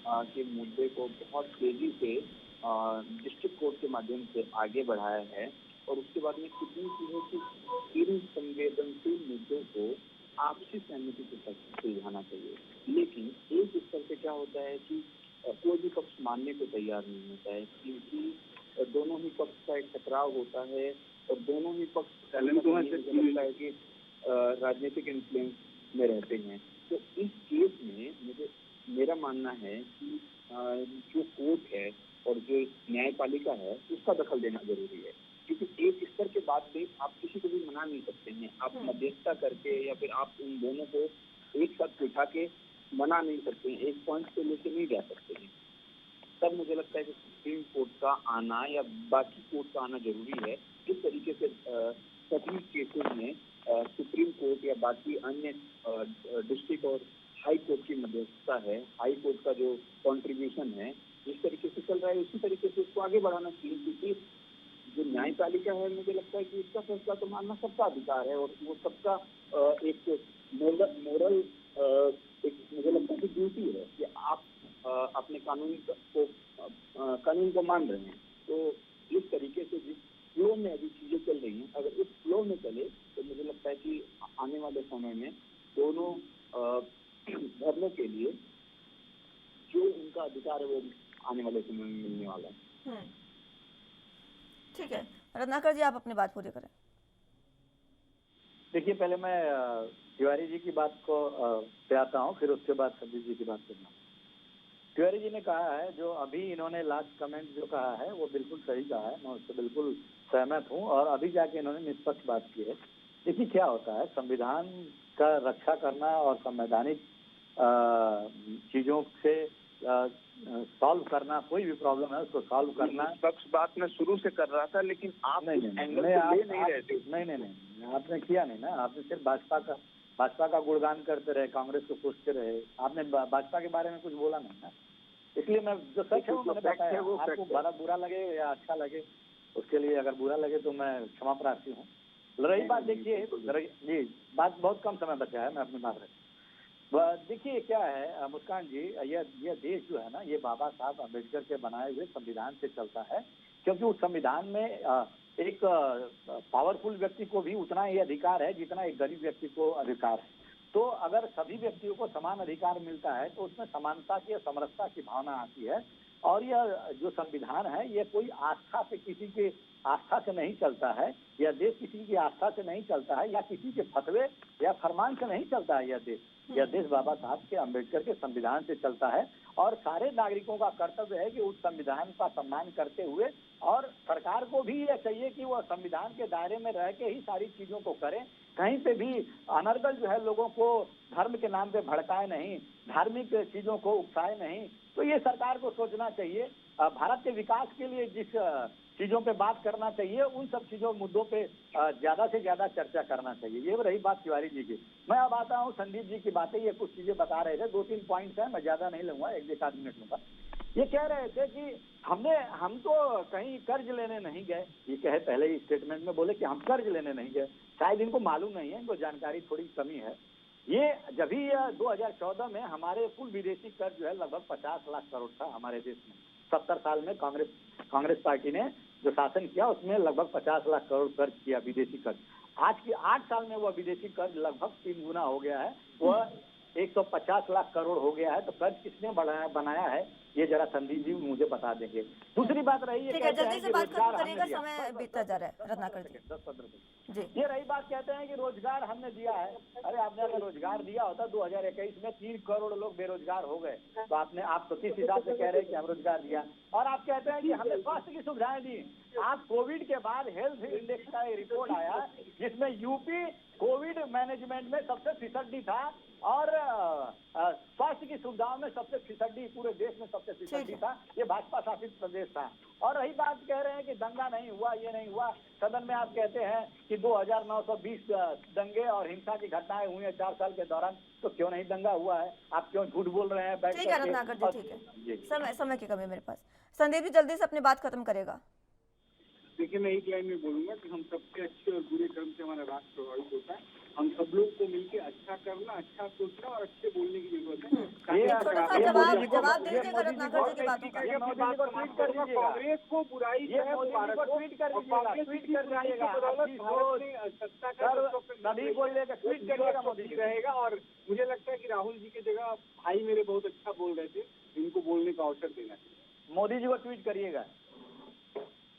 के मुद्दे को बहुत तेजी से डिस्ट्रिक्ट कोर्ट के माध्यम से आगे बढ़ाया है, और उसके बाद में टिप्पणी की है कि इन संवेदनशील मुद्दों को आपसी सहमति के साथ सुलझाना चाहिए। लेकिन एक स्तर पे क्या होता है कि कोई भी पक्ष मानने को तैयार नहीं होता है, क्योंकि दोनों ही पक्ष का एक टकराव होता है, और दोनों ही पक्ष लगता है कि राजनीतिक इन्फ्लुएंस में रहते हैं। तो इस केस में मेरा मानना है कि जो कोर्ट है और जो न्यायपालिका है, उसका दखल देना जरूरी है, क्योंकि एक स्तर के बाद भी आप किसी को भी मना नहीं सकते हैं। आप मध्यस्थता करके या फिर आप उन दोनों को एक साथ बिठा के मना नहीं सकते हैं, एक पॉइंट पे लेके नहीं जा सकते हैं। तब मुझे लगता है कि सुप्रीम कोर्ट का आना या बाकी कोर्ट का आना जरूरी है। किस तरीके से सभी केसेस में सुप्रीम कोर्ट या बाकी अन्य डिस्ट्रिक्ट और हाई कोर्ट की मध्यस्थता है, हाई कोर्ट का जो कंट्रीब्यूशन है, जिस तरीके से चल रहा है, उसी तरीके से उसको आगे बढ़ाना चाहिए। क्योंकि जो न्यायपालिका है, मुझे लगता है कि उसका फैसला तो मानना सबका अधिकार है, और वो सबका एक मोरल एक मुझे लगता है कि ड्यूटी है कि आप अपने कानून को मान रहे हैं। तो इस तरीके से जिस फ्लो में अभी चीजें चल रही हैं, अगर इस फ्लो में चले तो मुझे लगता है कि आने वाले समय में दोनों धर्मों के लिए जो उनका अधिकार है वो आने वाले समय में मिलने वाला है। ठीक है, रत्नाकर जी आप अपनी बात पूरी करें। देखिए, पहले मैं तिवारी जी की बात को पे आता हूँ, फिर उसके बाद संदीप जी की बात करना। तिवारी जी ने कहा है, जो अभी इन्होंने लास्ट कमेंट जो कहा है वो बिल्कुल सही कहा है, मैं उससे बिल्कुल सहमत हूँ, और अभी जाके इन्होंने निष्पक्ष बात की है। देखिए क्या होता है, संविधान का रक्षा करना और संवैधानिक चीजों से सॉल्व करना, कोई भी प्रॉब्लम है उसको सॉल्व करना। निष्पक्ष बात मैं शुरू से कर रहा था, लेकिन आप नहीं, आपने किया नहीं ना, आपने सिर्फ भाजपा का गुणगान करते रहे, कांग्रेस को पूछते रहे, आपने भाजपा के बारे में कुछ बोला नहीं ना। इसलिए मैं जो सच है वो मैंने बताया। आपको बड़ा बुरा लगे या अच्छा लगे, उसके लिए अगर बुरा लगे तो मैं क्षमा प्रार्थी हूँ। रही बात, देखिए जी, बात बहुत कम समय बचा है, मैं अपनी बात रखूँ। देखिए क्या है मुस्कान जी, यह देश जो है ना, ये बाबा साहब अम्बेडकर के बनाए हुए संविधान से चलता है, क्योंकि उस संविधान में एक पावरफुल व्यक्ति को भी उतना ही अधिकार है जितना एक गरीब व्यक्ति को अधिकार है। तो अगर सभी व्यक्तियों को समान अधिकार मिलता है तो उसमें समानता की, समरसता की भावना आती है। और यह जो संविधान है, ये कोई आस्था से, किसी की आस्था से नहीं चलता है, यह देश किसी की आस्था से नहीं चलता है, या किसी के फतवे या फरमान से नहीं चलता है। यह देश बाबा साहब के अम्बेडकर के संविधान से चलता है, और सारे नागरिकों का कर्तव्य है कि उस संविधान का सम्मान करते हुए, और सरकार को भी यह चाहिए कि वह संविधान के दायरे में रह के ही सारी चीजों को करे, कहीं पे भी अनर्गल जो है लोगों को धर्म के नाम पे भड़काए नहीं, धार्मिक चीजों को उकसाए नहीं। तो ये सरकार को सोचना चाहिए, भारत के विकास के लिए जिस चीजों पे बात करना चाहिए, उन सब चीजों मुद्दों पे ज्यादा से ज्यादा चर्चा करना चाहिए। ये रही बात तिवारी जी की। मैं अब आता हूँ संदीप जी की बातें, ये कुछ चीजें बता रहे थे, 2-3 पॉइंट्स हैं, मैं ज्यादा नहीं लूंगा, 1-1 मिनट लूंगा। ये कह रहे थे कि हम तो कहीं कर्ज लेने नहीं गए, ये कहे पहले ही स्टेटमेंट में बोले कि हम कर्ज लेने नहीं गए। शायद इनको मालूम नहीं है, इनको जानकारी थोड़ी कमी है। ये जब भी 2014 में हमारे कुल विदेशी कर्ज जो है लगभग 50 लाख करोड़ था हमारे देश में। 70 साल में कांग्रेस पार्टी ने जो शासन किया उसमें लगभग 50 लाख करोड़ कर्ज किया, विदेशी कर्ज। आज की 8 साल में वह विदेशी कर्ज लगभग 3 गुना हो गया है। वह 150 लाख करोड़ हो गया है, तो कर्ज किसने बनाया है, ये जरा संदीप जी मुझे बता देंगे। दूसरी बात रही है, ठीक है, जल्दी से बात खत्म करिएगा, समय बीतता जा रहा है रत्नाकर जी। 10-15 जी, ये रही बात, कहते हैं कि रोजगार हमने दिया है। अरे आपने अगर रोजगार दिया होता 2021 में 3 करोड़ लोग बेरोजगार हो गए, तो आप तो किस हिसाब से कह रहे हैं कि हम रोजगार दिया। और आप कहते हैं कि हमने स्वास्थ्य की सुविधाएं दी। आप कोविड के बाद हेल्थ इंडेक्स का एक रिपोर्ट आया जिसमें यूपी कोविड मैनेजमेंट में सबसे फिसड्डी था और स्वास्थ्य की सुविधाओं में सबसे फिसड्डी, पूरे देश में सबसे फिसड्डी था। ये भाजपा शासित प्रदेश था। और रही बात, कह रहे हैं कि दंगा नहीं हुआ, ये नहीं हुआ। सदन में आप कहते हैं कि 2920 दंगे और हिंसा की घटनाएं हुई हैं 4 साल के दौरान, तो क्यों नहीं दंगा हुआ है? आप क्यों झूठ बोल रहे हैं? ठीक है रत्नाकर जी, ठीक है, समय की कमी मेरे पास। संदीप जी जल्दी से अपनी बात खत्म करेगा। देखिए, मैं एक लाइन में बोलूंगा कि हम सबसे अच्छे और बुरे कर्म से हमारा राष्ट्र प्रभावित होता है। हम सब लोग को मिलकर अच्छा करना, अच्छा सोचना और अच्छे बोलने की जरूरत है। एक छोटा सा जवाब दीजिएगा रत्नाकर जी की बातों का। कांग्रेस को बुराई जो है भारत को ट्वीट कर रहेगा। और मुझे लगता है कि राहुल जी की जगह भाई मेरे बहुत अच्छा बोल रहे थे, इनको बोलने का अवसर देना चाहिए। मोदी जी को ट्वीट करिएगा,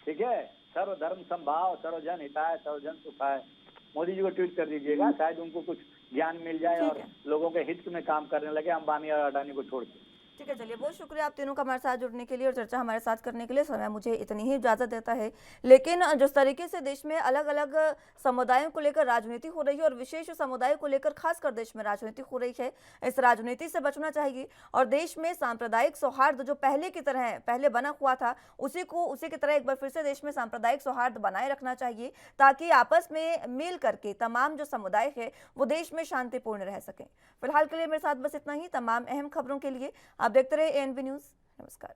ठीक है। सर्वधर्म समभाव, सर्वजन हिताय, सर्वजन सुखाय, मोदी जी को ट्वीट कर दीजिएगा, शायद उनको कुछ ज्ञान मिल जाए और लोगों के हित में काम करने लगे, अंबानी और अडानी को छोड़ के। ठीक है, चलिए बहुत शुक्रिया आप तीनों का हमारे साथ जुड़ने के लिए और चर्चा हमारे साथ करने के लिए। समय मुझे इतनी ही इजाज़त देता है, लेकिन जिस तरीके से देश में अलग अलग समुदायों को लेकर राजनीति हो रही है और विशेष समुदाय को लेकर खासकर देश में राजनीति हो रही है, इस राजनीति से बचना चाहिए और देश में सांप्रदायिक सौहार्द जो पहले की तरह पहले बना हुआ था उसी की तरह एक बार फिर से देश में सांप्रदायिक सौहार्द बनाए रखना चाहिए, ताकि आपस में मिल करके तमाम जो समुदाय है वो देश में शांतिपूर्ण रह सकें। फिलहाल के लिए मेरे साथ बस इतना ही। तमाम अहम खबरों के लिए आप देखते रहे ANB न्यूज़। नमस्कार।